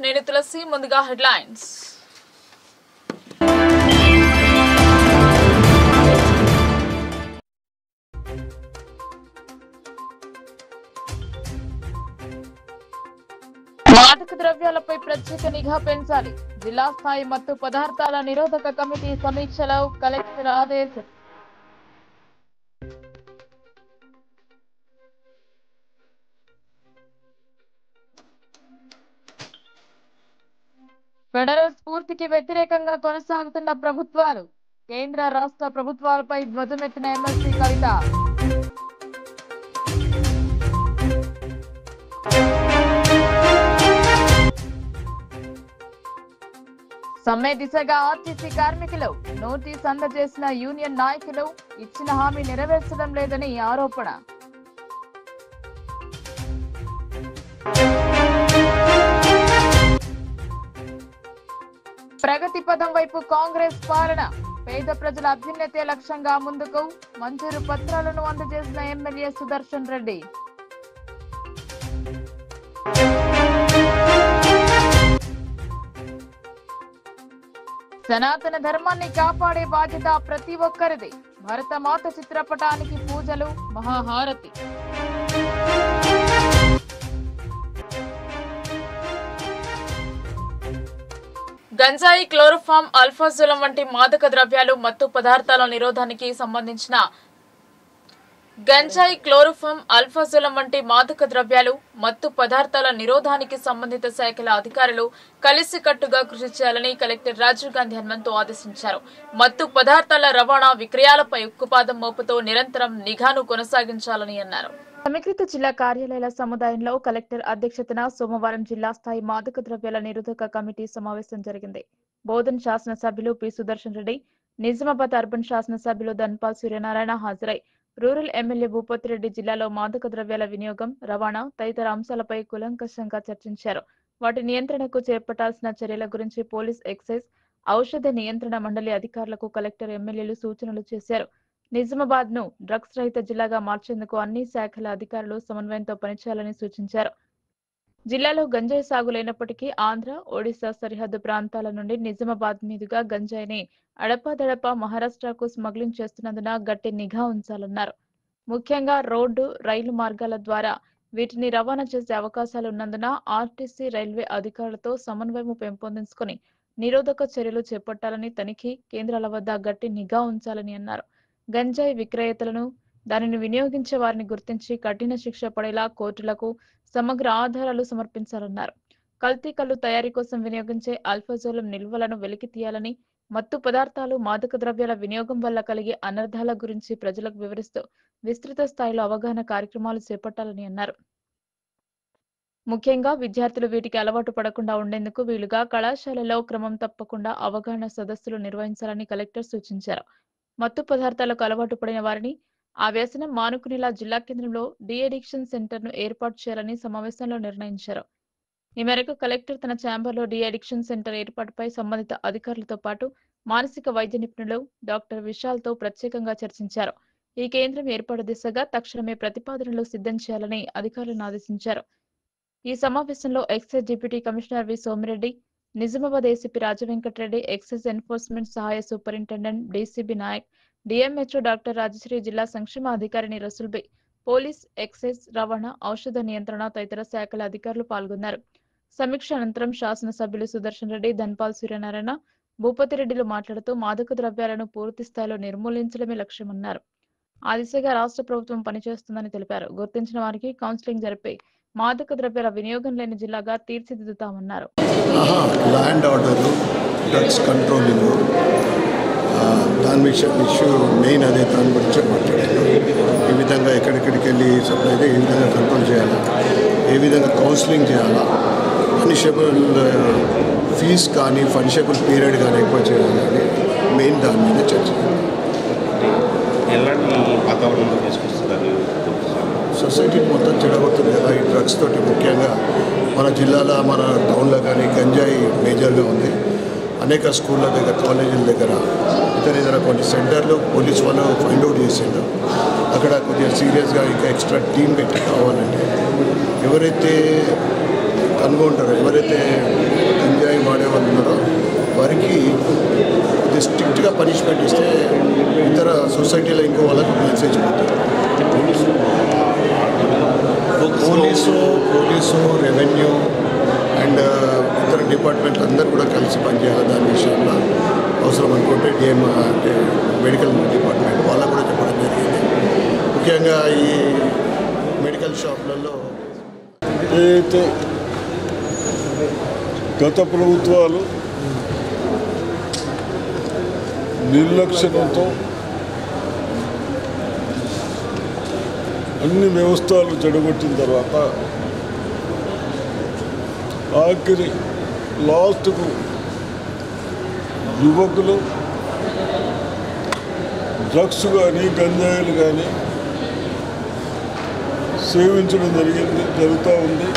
నేను తులసి. ముందుగా హెడ్లైన్స్. మాదక ద్రవ్యాలపై ప్రత్యేక నిఘా పెంచాలి. జిల్లా స్థాయి మత్తు పదార్థాల నిరోధక కమిటీ సమీక్షలో కలెక్టర్ ఆదేశం. ఫెడరల్ స్ఫూర్తికి వ్యతిరేకంగా కొనసాగుతున్న ప్రభుత్వాలు. కేంద్ర రాష్ట్ర ప్రభుత్వాలపై ధ్వజమెత్తిన ఎమ్మెల్సీ కవిత. సమ్మె దిశగా ఆర్టీసీ కార్మికులు. నోటీస్ అందజేసిన యూనియన్ నాయకులు ఇచ్చిన హామీ నెరవేర్చడం లేదని ఆరోపణ. ప్రగతి పథం వైపు కాంగ్రెస్ పాలన. పేద ప్రజల అభ్యున్నతే లక్ష్యంగా ముందుకు. మంజూరు పత్రాలను అందజేసిన ఎమ్మెల్యే సుదర్శన్ రెడ్డి. సనాతన ధర్మాన్ని కాపాడే బాధ్యత ప్రతి ఒక్కరిది. భరతమాత చిత్రపటానికి పూజలు, మహాహారతి. గంజాయి, క్లోరోఫామ్, అల్ఫాజోలం వంటి మాదక ద్రవ్యాలు మత్తు పదార్థాల నిరోధానికి సంబంధించిన గంజాయి, క్లోరోఫామ్, అల్ఫాజోలం వంటి మాదక ద్రవ్యాలు మత్తు పదార్థాల నిరోధానికి సంబంధిత శాఖల అధికారులు కలిసికట్టుగా కృషి చేయాలని కలెక్టర్ రాజీవ్ గాంధీ హనుమంతు ఆదేశించారు. మత్తు పదార్థాల రవాణా, విక్రయాలపై ఉక్కుపాదం మోపుతూ నిరంతరం నిఘాను కొనసాగించాలని అన్నారు. సమీకృత జిల్లా కార్యాలయాల సముదాయంలో కలెక్టర్ అధ్యక్షతన సోమవారం జిల్లా స్థాయి మాదక ద్రవ్యాల నిరోధక కమిటీ సమావేశం జరిగింది. బోధన్ శాసనసభ్యులు పి సుదర్శన్ రెడ్డి, నిజామాబాద్ అర్బన్ శాసనసభ్యులు ధన్పాల్ సూర్యనారాయణ హాజరై రూరల్ ఎమ్మెల్యే భూపతిరెడ్డి జిల్లాలో మాదక ద్రవ్యాల వినియోగం, రవాణా తదితర అంశాలపై కూలంకషంగా చర్చించారు. వాటి నియంత్రణకు చేపట్టాల్సిన చర్యల గురించి పోలీస్, ఎక్సైజ్, ఔషధ నియంత్రణ మండలి అధికారులకు కలెక్టర్, ఎమ్మెల్యేలు సూచనలు చేశారు. నిజామాబాద్ ను డ్రగ్స్ రహిత జిల్లాగా మార్చేందుకు అన్ని శాఖల అధికారులు సమన్వయంతో పనిచేయాలని సూచించారు. జిల్లాలో గంజాయి సాగు లేనప్పటికీ ఆంధ్ర, ఒడిశా సరిహద్దు ప్రాంతాల నుండి నిజామాబాద్ మీదుగా గంజాయిని అడపాదడపా మహారాష్ట్రకు స్మగ్లింగ్ చేస్తున్నందున గట్టి నిఘా ఉంచాలన్నారు. ముఖ్యంగా రోడ్డు, రైలు మార్గాల ద్వారా వీటిని రవాణా చేసే అవకాశాలున్నందున ఆర్టీసీ, రైల్వే అధికారులతో సమన్వయం పెంపొందించుకుని నిరోధక చర్యలు చేపట్టాలని, తనిఖీ కేంద్రాల వద్ద గట్టి నిఘా ఉంచాలని అన్నారు. గంజాయి విక్రయేతలను, దానిని వినియోగించే వారిని గుర్తించి కఠిన శిక్ష పడేలా కోర్టులకు సమగ్ర ఆధారాలు సమర్పించాలన్నారు. కల్తీ కల్లు తయారీ కోసం వినియోగించే అల్ఫాజోలం నిల్వలను వెలికి తీయాలని, మత్తు పదార్థాలు, మాదక ద్రవ్యాల వినియోగం వల్ల కలిగే అనర్థాల గురించి ప్రజలకు వివరిస్తూ విస్తృత స్థాయిలో అవగాహన కార్యక్రమాలు చేపట్టాలని అన్నారు. ముఖ్యంగా విద్యార్థులు వీటికి అలవాటు పడకుండా ఉండేందుకు వీలుగా కళాశాలలో క్రమం తప్పకుండా అవగాహన సదస్సులు నిర్వహించాలని కలెక్టర్ సూచించారు. మత్తు పదార్థాలకు అలవాటు పడిన వారిని ఆ వ్యసనం మానుకునేలా జిల్లా కేంద్రంలో డి అడిక్షన్ సెంటర్ ను ఏర్పాటు చేయాలని సమావేశంలో నిర్ణయించారు. ఈ మేరకు కలెక్టర్ తన ఛాంబర్లో డి అడిక్షన్ సెంటర్ ఏర్పాటుపై సంబంధిత అధికారులతో పాటు మానసిక వైద్య నిపుణులు డాక్టర్ విశాల్తో ప్రత్యేకంగా చర్చించారు. ఈ కేంద్రం ఏర్పాటు దిశగా తక్షణమే ప్రతిపాదనలు సిద్ధం చేయాలని అధికారులను ఆదేశించారు. ఈ సమావేశంలో excise deputy commissioner V Somireddy, Nizamabad ACP Rajavenkatareddy, excise enforcement సహాయ superintendent DCB Nayak, DMHO doctor Rajashri, జిల్లా సంక్షేమ అధికారిని రసూల్బీ, పోలీస్, ఎక్సైజ్, రవాణా, ఔషధ నియంత్రణ తదితర శాఖల అధికారులు పాల్గొన్నారు. సమీక్ష అనంతరం శాసనసభ్యులు సుదర్శన్ రెడ్డి, ధన్పాల్ సూర్యనారాయణ, భూపతిరెడ్డిలు మాట్లాడుతూ మాదక ద్రవ్యాలను పూర్తి స్థాయిలో నిర్మూలించడమే లక్ష్యమన్నారు. ఆ దిశగా రాష్ట్ర ప్రభుత్వం పనిచేస్తుందని తెలిపారు. గుర్తించిన వారికి కౌన్సిలింగ్ జరిపి మాదక ద్రవ్యాల వినియోగం లేని జిల్లాగా తీర్చిదిద్దుతామన్నారు. ల్యాండ్ ఆర్డర్, డ్రగ్స్ కంట్రోలింగ్, దాని ఇష్యూ మెయిన్ అదే, దాని గురించి మాట్లాడాను. ఈ విధంగా ఎక్కడెక్కడికి వెళ్ళి సప్లై అయితే ఏ విధంగా కంట్రోల్ చేయాలా, ఏ విధంగా కౌన్సిలింగ్ చేయాలా, పనిషబుల్ ఫీజ్ కానీ పనిషబుల్ పీరియడ్ కానీ ఎక్కువ చేయాలని మెయిన్ దాని మీద చర్చ. ఎలాంటి వాతావరణంలో తీసుకొస్తున్నారు? సొసైటీని మొత్తం చెడగొడుతుంది కదా ఈ డ్రగ్స్ తోటి. ముఖ్యంగా మన జిల్లాలో, మన టౌన్లో కానీ గంజాయి మేజర్గా ఉంది. అనేక స్కూళ్ళ దగ్గర, కాలేజీల దగ్గర, ఇతర కొన్ని సెంటర్లు పోలీస్ వాళ్ళు ఫైండ్ అవుట్ చేసిండ్రు. అక్కడ కొద్దిగా సీరియస్గా ఇంకా ఎక్స్ట్రా టీం పెట్టి కావాలంటే ఎవరైతే కనుగొంటారో, ఎవరైతే గంజాయి వాడే వాళ్ళు ఉన్నారో వారికి స్ట్రిక్ట్గా పనిష్మెంట్ ఇస్తే ఇతర సొసైటీలో ఇంకో వాళ్ళకు మెసేజ్ పోతుంది. పోలీసు రెవెన్యూ అండ్ ఇతర డిపార్ట్మెంట్లు అందరూ కూడా కలిసి పనిచేయాలి. దాని విషయంలో అవసరం అనుకుంటే అంటే మెడికల్ డిపార్ట్మెంట్ వాళ్ళకు కూడా చెప్పడం జరిగింది. ముఖ్యంగా ఈ మెడికల్ షాపులలో ఏదైతే గత ప్రభుత్వాలు నిర్లక్ష్యంతో అన్ని వ్యవస్థలు చెడగొట్టిన తర్వాత ఆఖరి లాస్ట్కు యువకులు డ్రగ్స్ కానీ గంజాయిలు కానీ సేవించడం జరుగుతూ ఉంది.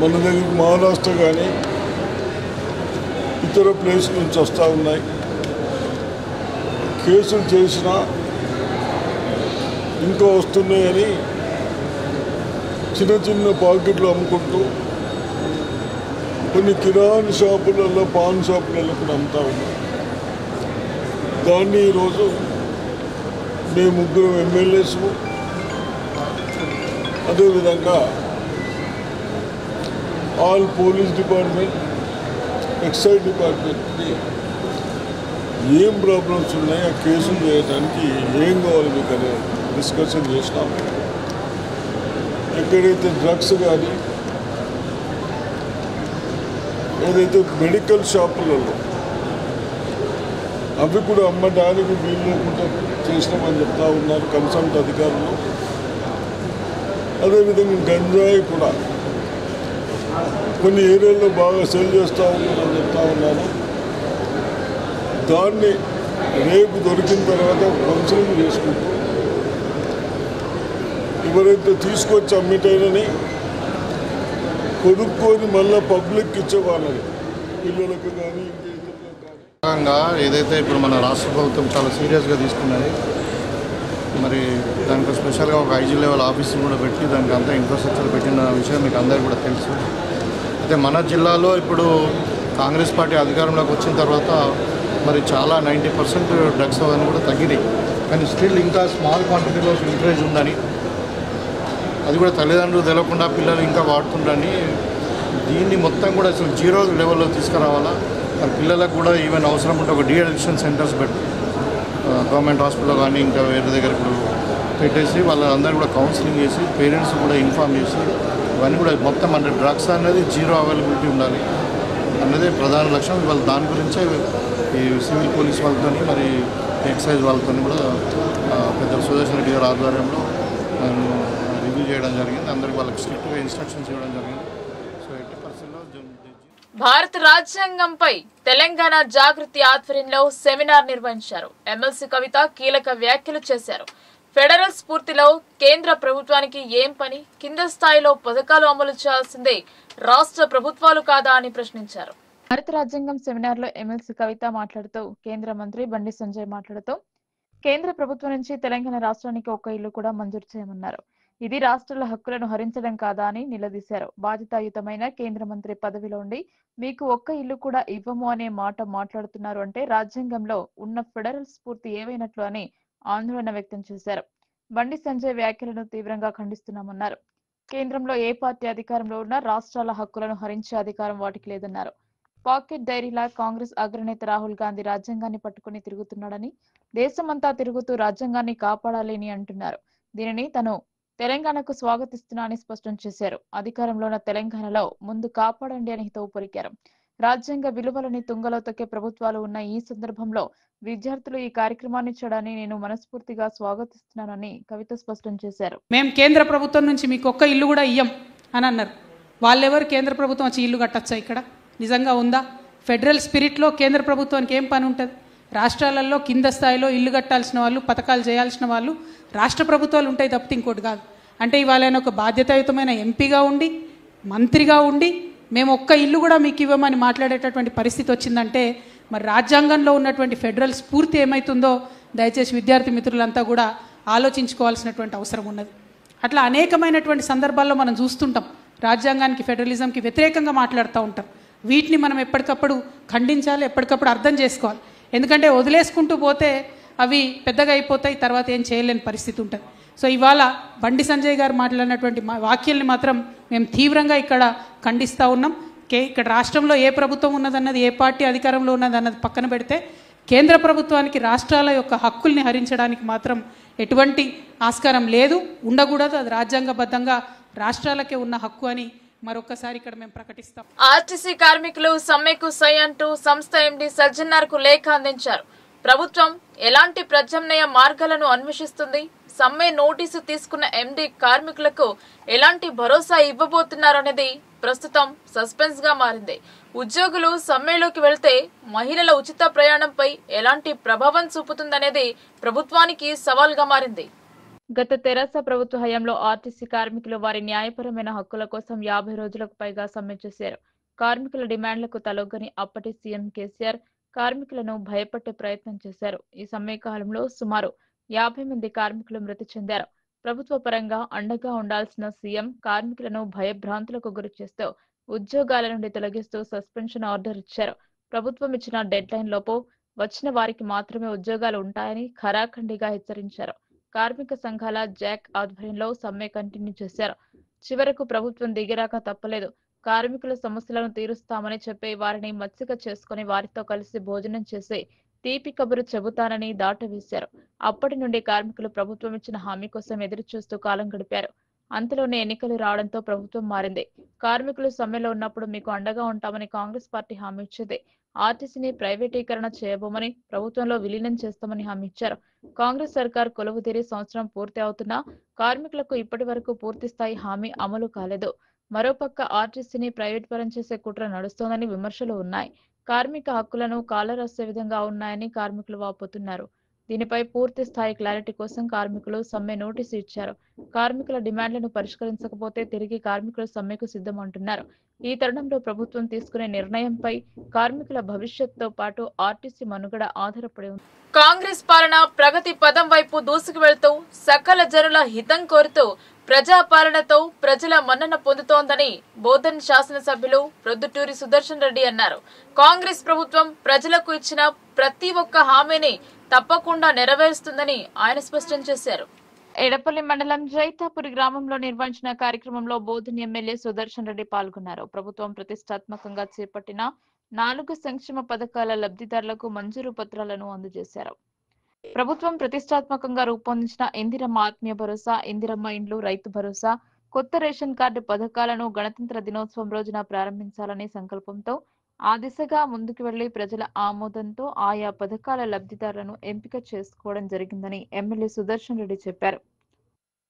మన దగ్గర మహారాష్ట్ర కానీ ఇతర ప్లేస్ నుంచి వస్తూ ఉన్నాయి. కేసులు చేసినా ఇంకా వస్తున్నాయని చిన్న చిన్న పాకెట్లు అమ్ముకుంటూ కొన్ని కిరాణా షాపులలో పాన్ షాపులలో కూడా అమ్ముతూ ఉన్నాయి. దాన్ని ఈరోజు మేము 3 ఎమ్మెల్యేస్ అదేవిధంగా ఆల్ పోలీస్ డిపార్ట్మెంట్, ఎక్సైజ్ డిపార్ట్మెంట్కి ఏం ప్రాబ్లమ్స్ ఉన్నాయి, ఆ కేసులు చేయడానికి ఏం కావాలి మీకు అనే డిస్కషన్ చేసినాం. ఎక్కడైతే డ్రగ్స్ కానీ ఏదైతే మెడికల్ షాపులలో అవి కూడా అమ్మడానికి వీలు లేకుండా చేసినామని చెప్తా ఉన్నారు కన్సల్ట్ అధికారులు. అదేవిధంగా గంజాయి కూడా కొన్ని ఏరియాల్లో బాగా సేల్ చేస్తూ ఉన్నారని చెప్తా ఉన్నారు. దాన్ని రేపు దొరికిన తర్వాత కౌన్సిలింగ్ చేసుకుంటూ ఎవరైతే తీసుకొచ్చి అమ్మిటైనని కొనుక్కొని మళ్ళీ పబ్లిక్ ఇచ్చేవాళ్ళని పిల్లలకు కానీ భాగంగా ఏదైతే ఇప్పుడు మన రాష్ట్ర ప్రభుత్వం చాలా సీరియస్గా తీసుకున్నది, మరి దానికి స్పెషల్గా ఒక ఐజీ లెవెల్ ఆఫీసులు కూడా పెట్టి దానికి అంతా ఇన్ఫ్రాస్ట్రక్చర్ పెట్టిన విషయం మీకు అందరికీ కూడా తెలుసు. అయితే మన జిల్లాలో ఇప్పుడు కాంగ్రెస్ పార్టీ అధికారంలోకి వచ్చిన తర్వాత మరి చాలా 90% డ్రగ్స్ అవన్నీ కూడా తగ్గినాయి. కానీ స్టిల్ ఇంకా స్మాల్ క్వాంటిటీలో ఇంక్రీజ్ ఉందని, అది కూడా తల్లిదండ్రులు తెలియకుండా పిల్లలు ఇంకా వాడుతుండని, దీన్ని మొత్తం కూడా అసలు 0 లెవెల్లో తీసుకురావాలా. మరి పిల్లలకు కూడా ఈవెన్ అవసరం ఉంటే ఒక డీఅడిక్షన్ సెంటర్స్ పెట్టి గవర్నమెంట్ హాస్పిటల్లో కానీ ఇంకా వేరే దగ్గర ఇప్పుడు పెట్టేసి వాళ్ళందరూ కూడా కౌన్సిలింగ్ చేసి పేరెంట్స్ కూడా ఇన్ఫార్మ్ చేసి ఇవన్నీ కూడా మొత్తం అంటే డ్రగ్స్ అనేది 0 అవైలబిలిటీ ఉండాలి అన్నదే ప్రధాన లక్ష్యం. ఇవాళ దాని గురించే ఈ సివిల్ పోలీస్ వాళ్ళతో మరి ఎక్సైజ్ వాళ్ళతో కూడా పెద్ద సుదర్శన్ రెడ్డి గారి ఆధ్వర్యంలో రివ్యూ చేయడం జరిగింది. అందరికి వాళ్ళకి స్ట్రిక్ట్గా ఇన్స్ట్రక్షన్స్ ఇవ్వడం జరిగింది. సో 80%లో భారత రాజ్యాంగంపై తెలంగాణ జాగృతి ఆధ్వర్యంలో సెమినార్ నిర్వహించారు. ఎమ్మెల్సీ కవిత కీలక వ్యాఖ్యలు చేశారు. ఫెడరల్ స్ఫూర్తిలో కేంద్ర ప్రభుత్వానికి ఏం పని, కింద స్థాయిలో పథకాలు అమలు చేయాల్సిందే రాష్ట్ర ప్రభుత్వాలు కాదా అని ప్రశ్నించారు. భారత రాజ్యాంగం సెమినార్ లో ఎమ్మెల్సీ కవిత మాట్లాడుతూ, కేంద్ర మంత్రి బండి సంజయ్ మాట్లాడుతూ కేంద్ర ప్రభుత్వం నుంచి తెలంగాణ రాష్ట్రానికి ఒక్క ఇల్లు కూడా మంజూరు చేయమన్నారు. ఇది రాష్ట్రాల హక్కులను హరించడం కాదా అని నిలదీశారు. బాధ్యతాయుతమైన కేంద్ర మంత్రి పదవిలో ఉండి మీకు ఒక్క ఇల్లు కూడా ఇవ్వము అనే మాట మాట్లాడుతున్నారు అంటే రాజ్యాంగంలో ఉన్న ఫెడరల్ స్ఫూర్తి ఏవైనట్లు అని ఆందోళన వ్యక్తం చేశారు. బండి సంజయ్ వ్యాఖ్యలను తీవ్రంగా ఖండిస్తున్నామన్నారు. కేంద్రంలో ఏ పార్టీ అధికారంలో ఉన్నా రాష్ట్రాల హక్కులను హరించే అధికారం వాటికి లేదన్నారు. పాకెట్ డైరీలా కాంగ్రెస్ అగ్రనేత రాహుల్ గాంధీ రాజ్యాంగాన్ని పట్టుకుని తిరుగుతున్నాడని, దేశమంతా తిరుగుతూ రాజ్యాంగాన్ని కాపాడాలని అంటున్నారు. దీనిని తను తెలంగాణకు స్వాగతిస్తున్నా అని స్పష్టం చేశారు. అధికారంలో ఉన్న తెలంగాణలో ముందు కాపాడండి అని హితవు పలికారు. రాజ్యాంగ విలువలని తుంగలో తొక్కే ప్రభుత్వాలు ఉన్న ఈ సందర్భంలో విద్యార్థులు ఈ కార్యక్రమాన్ని చేయడాన్ని నేను మనస్ఫూర్తిగా స్వాగతిస్తున్నానని కవిత స్పష్టం చేశారు. మేము కేంద్ర ప్రభుత్వం నుంచి మీకు ఒక్క ఇల్లు కూడా ఇయ్యం అని అన్నారు. వాళ్ళెవరు కేంద్ర ప్రభుత్వం వచ్చి ఇల్లు కట్టచ్చా? ఇక్కడ నిజంగా ఉందా? ఫెడరల్ స్పిరిట్లో కేంద్ర ప్రభుత్వానికి ఏం పని ఉంటుంది? రాష్ట్రాలలో కింద స్థాయిలో ఇల్లు కట్టాల్సిన వాళ్ళు, పథకాలు చేయాల్సిన వాళ్ళు రాష్ట్ర ప్రభుత్వాలు ఉంటాయి తప్పితే ఇంకోటి కాదు. అంటే ఇవాళ ఒక బాధ్యతాయుతమైన ఎంపీగా ఉండి, మంత్రిగా ఉండి మేము ఒక్క ఇల్లు కూడా మీకు ఇవ్వమని మాట్లాడేటటువంటి పరిస్థితి వచ్చిందంటే మరి రాజ్యాంగంలో ఉన్నటువంటి ఫెడరల్ స్ఫూర్తి ఏమవుతుందో దయచేసి విద్యార్థి మిత్రులంతా కూడా ఆలోచించుకోవాల్సినటువంటి అవసరం ఉన్నది. అట్లా అనేకమైనటువంటి సందర్భాల్లో మనం చూస్తుంటాం. రాజ్యాంగానికి ఫెడరలిజంకి వ్యతిరేకంగా మాట్లాడుతూ ఉంటారు. వీటిని మనం ఎప్పటికప్పుడు ఖండించాలి, ఎప్పటికప్పుడు అర్థం చేసుకోవాలి. ఎందుకంటే వదిలేసుకుంటూ పోతే అవి పెద్దగా అయిపోతాయి, తర్వాత ఏం చేయలేని పరిస్థితి ఉంటుంది. సో ఇవాళ బండి సంజయ్ గారు మాట్లాడినటువంటి వాక్యాల్ని మాత్రం మేము తీవ్రంగా ఇక్కడ ఖండిస్తూ ఉన్నాం. ఇక్కడ రాష్ట్రంలో ఏ ప్రభుత్వం ఉన్నదన్నది, ఏ పార్టీ అధికారంలో ఉన్నదన్నది పక్కన పెడితే కేంద్ర ప్రభుత్వానికి రాష్ట్రాల యొక్క హక్కుల్ని హరించడానికి మాత్రం ఎటువంటి ఆస్కారం లేదు, ఉండకూడదు. అది రాజ్యాంగబద్ధంగా రాష్ట్రాలకే ఉన్న హక్కు అని మరొకసారి ఇక్కడ మేము ప్రకటిస్తాం. ఆర్టీసీ కార్మికులు సమ్మెకు సై అంటూ సంస్థ ఎండీ సజ్జనార్కు లేఖ అందించారు. ప్రభుత్వం ఎలాంటి ప్రత్యామ్నాయ మార్గాలను అన్వేషిస్తుంది? సమ్మె నోటీసు తీసుకున్న ఎండీ కార్మికులకు ఎలాంటి భరోసా ఇవ్వబోతున్నారనేది ప్రస్తుతం సస్పెన్స్ గా మారింది. ఉద్యోగులు సమ్మెలోకి వెళ్తే మహిళల ఉచిత ప్రయాణంపై ఎలాంటి ప్రభావం చూపుతుందనేది ప్రభుత్వానికి సవాల్గా మారింది. గత తెరాస ప్రభుత్వ హయాంలో ఆర్టీసీ కార్మికులు వారి న్యాయపరమైన హక్కుల కోసం 50 రోజులకు పైగా సమ్మె చేశారు. కార్మికుల డిమాండ్లకు తలొగ్గని అప్పటి సీఎం కేసీఆర్ కార్మికులను భయపెట్టే ప్రయత్నం చేశారు. ఈ సమ్మె కాలంలో సుమారు 50 మంది కార్మికులు మృతి చెందారు. ప్రభుత్వ పరంగా అండగా ఉండాల్సిన సీఎం కార్మికులను భయభ్రాంతులకు గురి చేస్తూ ఉద్యోగాల నుండి తొలగిస్తూ సస్పెన్షన్ ఆర్డర్ ఇచ్చారు. ప్రభుత్వం ఇచ్చిన డెడ్ లైన్ లోపు వచ్చిన వారికి మాత్రమే ఉద్యోగాలు ఉంటాయని ఖరాఖండిగా హెచ్చరించారు. కార్మిక సంఘాల జాక్ ఆధ్వర్యంలో సమ్మె కంటిన్యూ చేశారు. చివరకు ప్రభుత్వం దిగిరాక తప్పలేదు. కార్మికుల సమస్యలను తీరుస్తామని చెప్పి వారిని మచ్చిక చేసుకుని వారితో కలిసి భోజనం చేసి తీపి కబురు చెబుతానని దాటవేశారు. అప్పటి నుండి కార్మికులు ప్రభుత్వం ఇచ్చిన హామీ కోసం ఎదురు చూస్తూ కాలం గడిపారు. అంతలోనే ఎన్నికలు రావడంతో ప్రభుత్వం మారింది. కార్మికులు సమ్మెలో ఉన్నప్పుడు మీకు అండగా ఉంటామని కాంగ్రెస్ పార్టీ హామీ ఇచ్చింది. ఆర్టీసీని ప్రైవేటీకరణ చేయబోమని, ప్రభుత్వంలో విలీనం చేస్తామని హామీ ఇచ్చారు. కాంగ్రెస్ సర్కార్ కొలువుతీరి సంవత్సరం పూర్తి అవుతున్నా కార్మికులకు ఇప్పటి వరకు పూర్తి స్థాయి హామీ అమలు కాలేదు. మరోపక్క ఆర్టీసీని ప్రైవేట్ పరం చేసే కుట్ర నడుస్తోందని విమర్శలు ఉన్నాయి. కార్మిక హక్కులను కాలరాసే విధంగా ఉన్నాయని కార్మికులు వాపోతున్నారు. దీనిపై పూర్తి స్థాయి క్లారిటీ కోసం కార్మికులు సమ్మె నోటీసు ఇచ్చారు. కార్మికుల డిమాండ్లను పరిష్కరించకపోతే తిరిగి కార్మికులు సమ్మెకు సిద్ధమంటున్నారు. ఈ తరుణంలో ప్రభుత్వం తీసుకునే నిర్ణయంపై కార్మికుల భవిష్యత్తుతో పాటు ఆర్టీసీ మనుగడ ఆధారపడి ఉంది. కాంగ్రెస్ పాలన ప్రగతి పదం వైపు దూసుకు వెళ్తూ సకల జనుల హితం కోరుతూ ప్రజాపాలనతో ప్రజల మన్నన పొందుతోందని బోధన్ శాసనసభ్యులు ప్రొద్దుటూరి సుదర్శన్ రెడ్డి అన్నారు. కాంగ్రెస్ ప్రభుత్వం ప్రజలకు ఇచ్చిన ప్రతి ఒక్క హామీని తప్పకుండా నెరవేరుస్తుందని ఆయన స్పష్టం చేశారు. ఎడపల్లి మండలం జైతాపురి గ్రామంలో నిర్వహించిన కార్యక్రమంలో బోధన్ ఎమ్మెల్యే సుదర్శన్ రెడ్డి పాల్గొన్నారు. ప్రభుత్వం ప్రతిష్టాత్మకంగా చేపట్టిన 4 సంక్షేమ పథకాల లబ్ధిదారులకు మంజూరు పత్రాలను అందజేశారు. ప్రభుత్వం ప్రతిష్టాత్మకంగా రూపొందించిన ఇందిరమ్మ ఆత్మీయ భరోసా, ఇందిరమ్మ ఇండ్లు, రైతు భరోసా, కొత్త రేషన్ కార్డు పథకాలను గణతంత్ర దినోత్సవం రోజున ప్రారంభించాలనే సంకల్పంతో ఆ దిశగా ముందుకు వెళ్లి ప్రజల ఆమోదంతో ఆయా పథకాల లబ్ధిదారులను ఎంపిక చేసుకోవడం జరిగిందని ఎమ్మెల్యే సుదర్శన్ రెడ్డి చెప్పారు.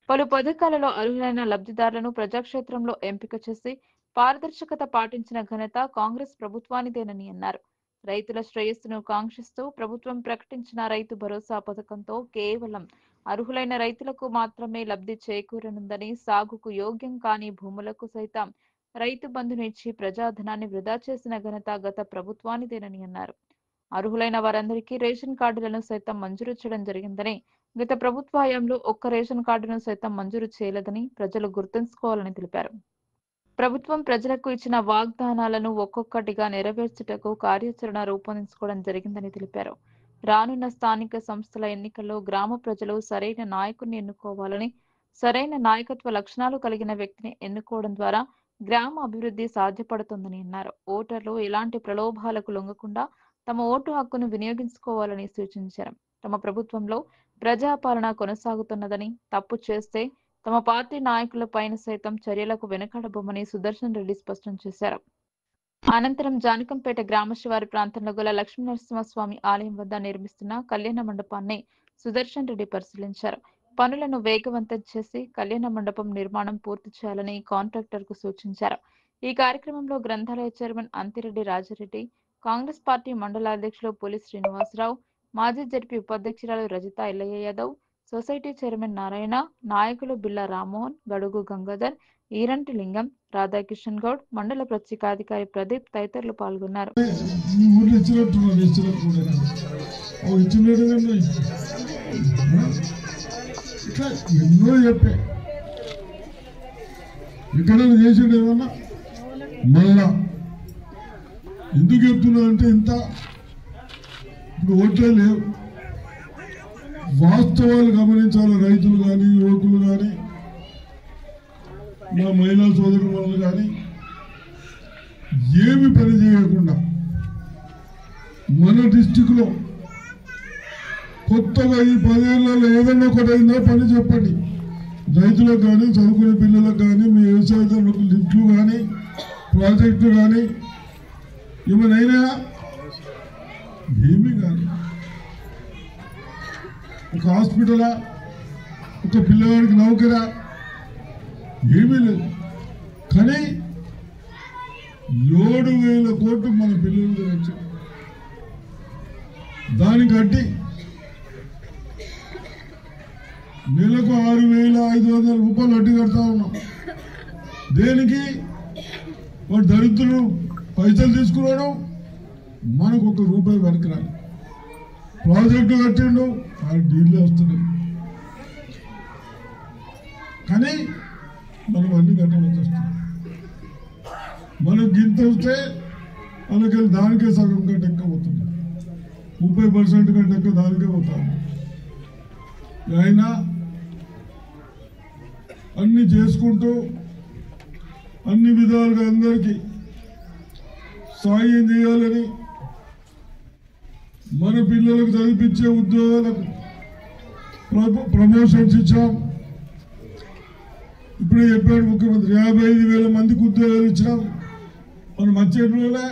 పలు పథకాలలో అర్హులైన లబ్ధిదారులను ప్రజాక్షేత్రంలో ఎంపిక చేసి పారదర్శకత పాటించిన ఘనత కాంగ్రెస్ ప్రభుత్వానిదేనని అన్నారు. రైతుల శ్రేయస్సును కాంక్షిస్తూ ప్రభుత్వం ప్రకటించిన రైతు భరోసా పథకంతో కేవలం అర్హులైన రైతులకు మాత్రమే లబ్ధి చేకూరనుందని, సాగుకు యోగ్యం కాని భూములకు సైతం రైతు బంధును ఇచ్చి ప్రజాధనాన్ని వృధా చేసిన ఘనత గత ప్రభుత్వానిదేనని అన్నారు. అర్హులైన వారందరికీ రేషన్ కార్డులను సైతం మంజూరు చేయడం జరిగిందని, గత ప్రభుత్వ హయాంలో ఒక్క రేషన్ కార్డును సైతం మంజూరు చేయలేదని ప్రజలు గుర్తుంచుకోవాలని తెలిపారు. ప్రభుత్వం ప్రజలకు ఇచ్చిన వాగ్దానాలను ఒక్కొక్కటిగా నెరవేర్చుటకు కార్యాచరణ రూపొందించుకోవడం జరిగిందని తెలిపారు. రానున్న స్థానిక సంస్థల ఎన్నికల్లో గ్రామ ప్రజలు సరైన నాయకుడిని ఎన్నుకోవాలని, సరైన నాయకత్వ లక్షణాలు కలిగిన వ్యక్తిని ఎన్నుకోవడం ద్వారా గ్రామ అభివృద్ధి సాధ్యపడుతుందని అన్నారు. ఓటర్లు ఎలాంటి ప్రలోభాలకు లొంగకుండా తమ ఓటు హక్కును వినియోగించుకోవాలని సూచించారు. తమ ప్రభుత్వంలో ప్రజాపాలన కొనసాగుతున్నదని, తప్పు చేస్తే తమ పార్టీ నాయకులపైన సైతం చర్యలకు వెనుకాడబోమని సుదర్శన్ రెడ్డి స్పష్టం చేశారు. అనంతరం జానకంపేట గ్రామ శివారి ప్రాంతంలో గల లక్ష్మీనరసింహస్వామి ఆలయం వద్ద నిర్మిస్తున్న కళ్యాణ మండపాన్ని సుదర్శన్ రెడ్డి పరిశీలించారు. పనులను వేగవంతం చేసి కళ్యాణ మండపం నిర్మాణం పూర్తి చేయాలని కాంట్రాక్టర్ కు సూచించారు. ఈ కార్యక్రమంలో గ్రంథాలయ chairman Anthireddy Rajareddy, Congress party మండల అధ్యక్షులు పులి శ్రీనివాసరావు, మాజీ జడ్పీ ఉపాధ్యక్షురాలు రజిత ఎల్లయ్య యాదవ్, సొసైటీ చైర్మన్ నారాయణ, నాయకులు బిల్లా రామ్మోహన్, గడుగు గంగాధర్, ఈరంటి లింగం, రాధాకిషన్ గౌడ్, మండల ప్రత్యేకాధికారి ప్రదీప్ తదితరులు పాల్గొన్నారు. ఎక్కడైనా చేసిండు ఏమన్నా? మళ్ళా ఎందుకు చెప్తున్నా అంటే ఇంత ఇప్పుడు ఓట్లే లేవు. వాస్తవాలు గమనించాలి. రైతులు కానీ, యువకులు కానీ, మా మహిళా సోదరులు కానీ ఏమి పని చేయకుండా మన డిస్టిక్లో కొత్తగా ఈ 10 ఏళ్లలో ఏదన్నా ఒకటైందా పని చెప్పండి. రైతులకు కానీ, చదువుకునే పిల్లలకు కానీ, మీ వ్యవసాయదారులకు లిఫ్ట్లు కానీ, ప్రాజెక్టు కానీ ఏమైనా ఏమీ కాదు. ఒక హాస్పిటలా, ఒక పిల్లవాడికి నౌకరా, ఏమీ లేదు. కానీ 7,000 కోట్లు మన పిల్లలకి వచ్చాయి. దానికి అడ్డి నెలకు 6,500 రూపాయలు అడ్డు కడతా ఉన్నాం. దేనికి? వాడు దరిద్రులు పైసలు తీసుకున్నాడు, మనకు 1 రూపాయి వెనకరాలి. ప్రాజెక్టు కట్టిండు, ఆ డీళ్ళు వస్తున్నాయి. కానీ మనం అన్ని కట్టవలసి వస్తుంది. మనకు గింత వస్తే మనకి దానికే సగం కంటే ఎక్కువ పోతుంది. 30% కంటే ఎక్కువ దానికే పోతాము. అయినా అన్ని చేసుకుంటూ అన్ని విధాలుగా అందరికీ సాయం చేయాలని, మన పిల్లలకు చదివించే ఉద్యోగాలకు ప్రమోషన్స్ ఇచ్చాం. ఇప్పుడే చెప్పాడు ముఖ్యమంత్రి, 55,000 మందికి ఉద్యోగాలు ఇచ్చినాం. మనం వచ్చేట్లోనే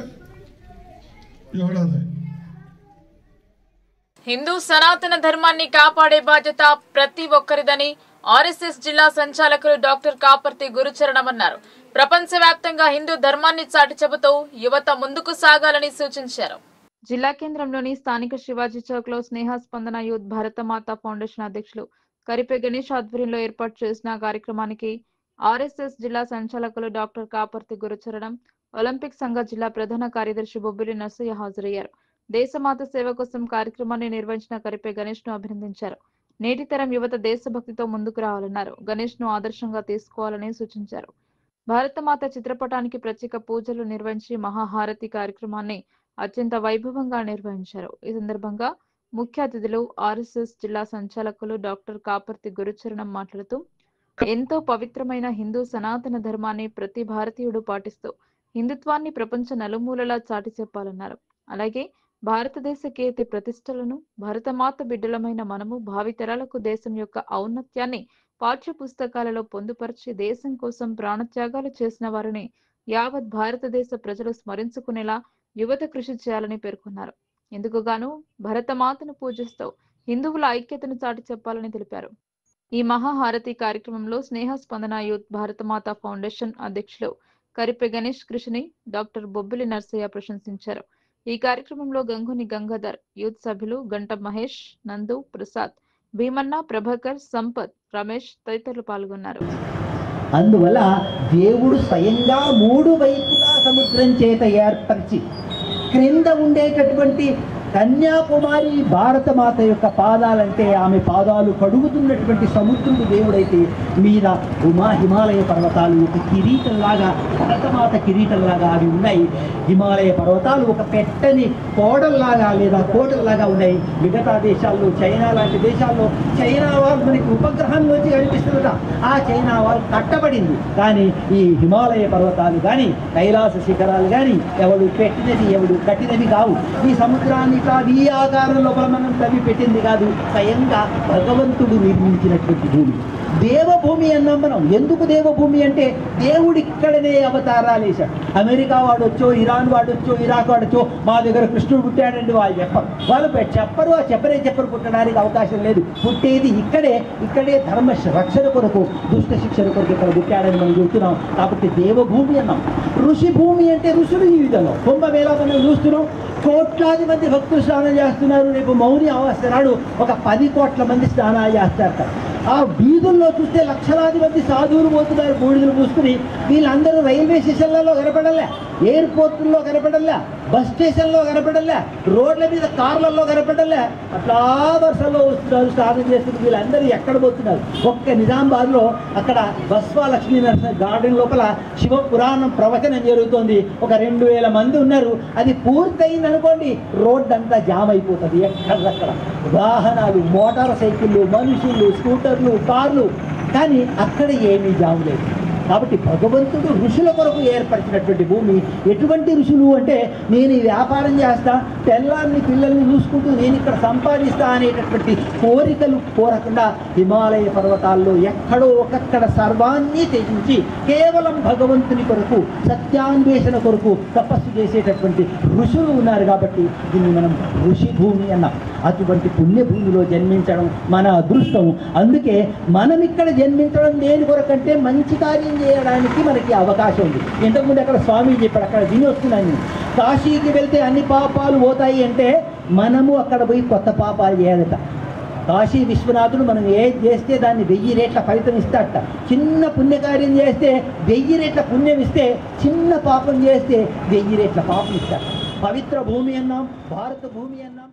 ఏడాది. హిందూ సనాతన ధర్మాన్ని కాపాడే బాధ్యత ప్రతి ఒక్కరిదని ఆర్ఎస్ఎస్ జిల్లా సంచాలకులు డాక్టర్ కాపర్తి గురుచరణం అన్నారు. ప్రపంచవ్యాప్తంగా హిందూ ధర్మాన్ని చాటి చెబుతూ యువత ముందుకు సాగాలని సూచించారు. జిల్లా కేంద్రంలోని స్థానిక శివాజీ చౌక్ లో స్నేహ స్పందన యూత్ భారతమాత ఫౌండేషన్ అధ్యక్షులు కరిపే గణేష్ ఆధ్వర్యంలో ఏర్పాటు చేసిన కార్యక్రమానికి ఆర్ఎస్ఎస్ జిల్లా సంచాలకులు డాక్టర్ కాపర్తి గురుచరణం, ఒలింపిక్ సంఘ జిల్లా ప్రధాన కార్యదర్శి బొబ్బిలి నర్సయ్య హాజరయ్యారు. దేశమాత సేవ కోసం కార్యక్రమాన్ని నిర్వహించిన కరిపే గణేష్ ను అభినందించారు. నేటి తరం యువత దేశభక్తితో ముందుకు రావాలన్నారు. గణేష్ ను ఆదర్శంగా తీసుకోవాలని సూచించారు. భారతమాత చిత్రపటానికి ప్రత్యేక పూజలు నిర్వహించి మహాహారతి కార్యక్రమాన్ని అత్యంత వైభవంగా నిర్వహించారు. ఈ సందర్భంగా ముఖ్య అతిథులు ఆర్ఎస్ఎస్ జిల్లా సంచాలకులు డాక్టర్ కాపర్తి గురుచరణం మాట్లాడుతూ, ఎంతో పవిత్రమైన హిందూ సనాతన ధర్మాన్ని ప్రతి భారతీయుడు పాటిస్తూ హిందుత్వాన్ని ప్రపంచ నలుమూలలా చాటి చెప్పాలన్నారు. అలాగే భారతదేశ కీర్తి ప్రతిష్టలను భారతమాత బిడ్డలమైన మనము భావితరాలకు దేశం యొక్క ఔన్నత్యాన్ని పాఠ్య పుస్తకాలలో పొందుపరిచి దేశం కోసం ప్రాణత్యాగాలు చేసిన వారిని యావత్ భారతదేశ ప్రజలు స్మరించుకునేలా యువత కృషి చేయాలని పేర్కొన్నారు. ఎందుకుగాను భరతమాతను పూజిస్తూ హిందువుల ఐక్యతను చాటి చెప్పాలని తెలిపారు. ఈ మహాహారతి కార్యక్రమంలో స్నేహ స్పందన యూత్ భారతమాత ఫౌండేషన్ అధ్యక్షులు కరిపే గణేష్ కృషిని డాక్టర్ బొబ్బిలి నర్సయ్య ప్రశంసించారు. ఈ కార్యక్రమంలో గంగుని గంగాధర్, యూత్ సభ్యులు గంట మహేష్, నందు, ప్రసాద్, భీమన్న, ప్రభాకర్, సంపత్, రమేష్ తదితరులు పాల్గొన్నారు. అందువల్ల దేవుడు స్వయంగా 3 వైపులా సముద్రం చేత ఏర్పరిచి క్రింద ఉండేటటువంటి కన్యాకుమారి భారతమాత యొక్క పాదాలంటే ఆమె పాదాలు కడుగుతున్నటువంటి సముద్రుడు దేవుడైతే మీద హిమాలయ పర్వతాలు ఒక కిరీటంలాగా, భారతమాత కిరీటంలాగా అవి ఉన్నాయి. హిమాలయ పర్వతాలు ఒక పెట్టని కోడల్లాగా లేదా కోటల్లాగా ఉన్నాయి. మిగతా దేశాల్లో, చైనా లాంటి దేశాల్లో, చైనా వాళ్ళు మనకి ఉపగ్రహంలోంచి కనిపిస్తుందట. ఆ చైనా వాళ్ళు కట్టబడింది. కానీ ఈ హిమాలయ పర్వతాలు కానీ, కైలాస శిఖరాలు కానీ ఎవడు పెట్టినది ఎవడు కట్టినది కావు. ఈ సముద్రాన్ని ఈ ఆకారం లోపల మనం తవ్వి పెట్టింది కాదు, స్వయంగా భగవంతుడు నిర్మించినటువంటి భూమి. దేవభూమి అన్నాం మనం. ఎందుకు దేవభూమి అంటే దేవుడు ఇక్కడనే అవతారాలు వేశాడు. అమెరికా వాడొచ్చో, ఇరాన్ వాడొచ్చో, ఇరాక్ వాడొచ్చో మా దగ్గర కృష్ణుడు పుట్టాడండి వాళ్ళు చెప్పరు. వాళ్ళు చెప్పరు. ఆ చెప్పరు పుట్టడానికి అవకాశం లేదు. పుట్టేది ఇక్కడే ధర్మ రక్షణ కొరకు, దుష్ట శిక్షణ కొరకు ఇక్కడ పుట్టాడని మనం చూస్తున్నాం. కాబట్టి దేవభూమి అన్నాం. ఋషి భూమి అంటే ఋషులు ఈ విధంగా కుంభమేళ మనం చూస్తున్నాం. కోట్లాది మంది భక్తులు స్నానం చేస్తున్నారు. రేపు మౌని అమావాస్య నాడు ఒక 10 కోట్ల మంది స్నానాలు చేస్తారు. ఆ వీధుల్లో చూస్తే లక్షలాది మంది సాధువులు పోతున్నారు బూడిదలు పూసుకుని. వీళ్ళందరూ రైల్వే స్టేషన్లలో కనపడలే, ఎయిర్పోర్టుల్లో కనపడలే, బస్ స్టేషన్లో కనపడలే, రోడ్ల మీద కార్లలో కనపడలే. అట్లా వర్షంలో వస్తున్నారు, స్నానం చేస్తున్నారు. వీళ్ళందరూ ఎక్కడ పోతున్నారు? ఒక్క నిజామాబాద్లో అక్కడ బస్వా లక్ష్మీ నరసింహ గార్డెన్ లోపల శివ పురాణం ప్రవచనం జరుగుతోంది. ఒక 2000 మంది ఉన్నారు. అది పూర్తయింది అనుకోండి, రోడ్డు అంతా జామ్ అయిపోతుంది. ఎక్కడక్కడ వాహనాలు, మోటార్ సైకిళ్ళు, మనుషులు, స్కూటర్లు, కార్లు, కానీ అక్కడ ఏమీ జామ్ లేదు. కాబట్టి భగవంతుడు ఋషుల కొరకు ఏర్పరిచినటువంటి భూమి. ఎటువంటి ఋషులు అంటే, నేను ఈ వ్యాపారం చేస్తా, పిల్లల్ని చూసుకుంటూ నేను ఇక్కడ సంపాదిస్తా అనేటటువంటి కోరికలు కోరకుండా హిమాలయ పర్వతాల్లో ఎక్కడో ఒకక్కడ సర్వాన్ని త్యజించి కేవలం భగవంతుని కొరకు, సత్యాన్వేషణ కొరకు తపస్సు చేసేటటువంటి ఋషులు ఉన్నారు. కాబట్టి దీన్ని మనం ఋషి భూమి అన్నాం. అటువంటి పుణ్యభూమిలో జన్మించడం మన అదృష్టం. అందుకే మనం ఇక్కడ జన్మించడం దేని కొరకంటే మంచి కార్యం చేయడానికి మనకి అవకాశం ఉంది. ఇంతకుముందు అక్కడ స్వామి చెప్పాడు, అక్కడ విని వస్తున్నాను. కాశీకి వెళ్తే అన్ని పాపాలు పోతాయి అంటే మనము అక్కడ పోయి కొత్త పాపాలు చేయాలట. కాశీ విశ్వనాథుడు మనం ఏది చేస్తే దాన్ని 1000 రెట్ల ఫలితం ఇస్తాడట. చిన్న పుణ్యకార్యం చేస్తే 1000 రెట్ల పుణ్యం ఇస్తే, చిన్న పాపం చేస్తే 1000 రెట్ల పాపం ఇస్తాడు. పవిత్ర భూమి అన్నాం, భారత భూమి అన్నాం.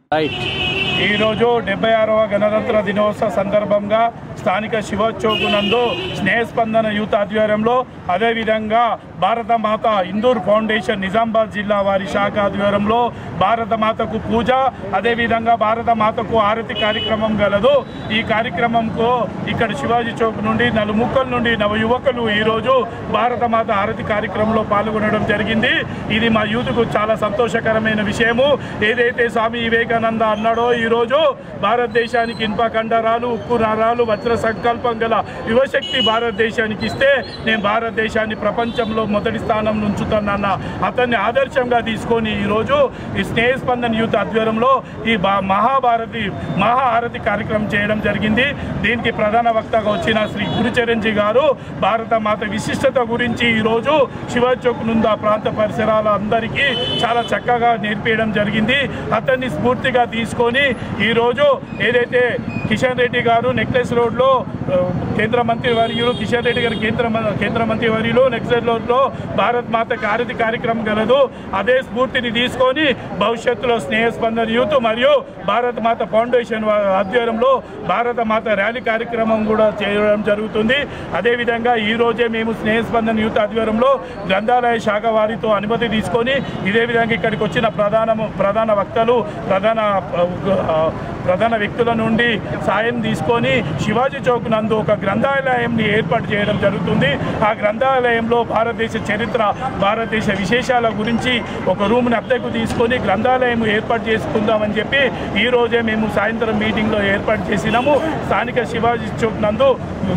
ఈరోజు 76వ గణతంత్ర దినోత్సవ సందర్భంగా స్థానిక శివచౌక్ నందు స్నేహస్పందన యూత్ ఆధ్వర్యంలో, అదేవిధంగా భారత మాత ఇందూర్ ఫౌండేషన్ నిజామాబాద్ జిల్లా వారి శాఖ ఆధ్వర్యంలో భారత మాతకు పూజ, అదేవిధంగా భారత మాతకు ఆరతి కార్యక్రమం గలదు. ఈ కార్యక్రమంకు ఇక్కడ శివాజీ చౌక్ నుండి నలుముక్కల నుండి నవయువకులు ఈరోజు భారత మాత ఆరతి కార్యక్రమంలో పాల్గొనడం జరిగింది. ఇది మా యూత్కు చాలా సంతోషకరమైన విషయము. ఏదైతే స్వామి వివేకానంద అన్నాడో, ఈరోజు భారతదేశానికి ఇనుప కండరాలు, ఉక్కు నరాలు, వజ్ర సంకల్పం గల యువశక్తి భారతదేశానికి ఇస్తే నేను భారతదేశాన్ని ప్రపంచంలో మొదటి స్థానం ఉంచుతానన్న అతన్ని ఆదర్శంగా తీసుకొని ఈరోజు ఈ స్నేహస్పందన్ యూత్ ఆధ్వర్యంలో ఈ మహా ఆరతి కార్యక్రమం చేయడం జరిగింది. దీనికి ప్రధాన వక్తగా వచ్చిన శ్రీ గురుచరణ్జీ గారు భారత మాత విశిష్టత గురించి ఈరోజు శివచౌక్ నుండి ఆ ప్రాంత పరిసరాల అందరికీ చాలా చక్కగా నేర్పించడం జరిగింది. అతన్ని స్ఫూర్తిగా తీసుకొని ఈరోజు ఏదైతే కిషన్ రెడ్డి గారు నెక్లెస్ రోడ్లో కేంద్ర మంత్రి వర్యులు కిషన్ రెడ్డి గారు కేంద్ర మంత్రి వర్యులు నెక్లెస్ రోడ్లో భారత్ మాత ఆరతి కార్యక్రమం గలదు. అదే స్ఫూర్తిని తీసుకొని భవిష్యత్తులో స్నేహస్పందన యూత్ మరియు భారత మాత ఫౌండేషన్ ఆధ్వర్యంలో భారత మాత ర్యాలీ కార్యక్రమం కూడా చేయడం జరుగుతుంది. అదేవిధంగా ఈరోజే మేము స్నేహస్పందన యూత్ ఆధ్వర్యంలో గ్రంథాలయ శాఖ వారితో అనుమతి తీసుకొని ఇదే విధంగా ఇక్కడికి వచ్చిన ప్రధాన వక్తలు, ప్రధాన వ్యక్తుల నుండి సాయం తీసుకొని శివాజీ చౌక్ నందు ఒక గ్రంథాలయంని ఏర్పాటు చేయడం జరుగుతుంది. ఆ గ్రంథాలయంలో భారతదేశ చరిత్ర, భారతదేశ విశేషాల గురించి ఒక రూమ్ని అద్దెకు తీసుకొని గ్రంథాలయం ఏర్పాటు చేసుకుందామని చెప్పి ఈరోజే మేము సాయంత్రం మీటింగ్లో ఏర్పాటు చేసినాము. స్థానిక శివాజీ చౌక్ నందు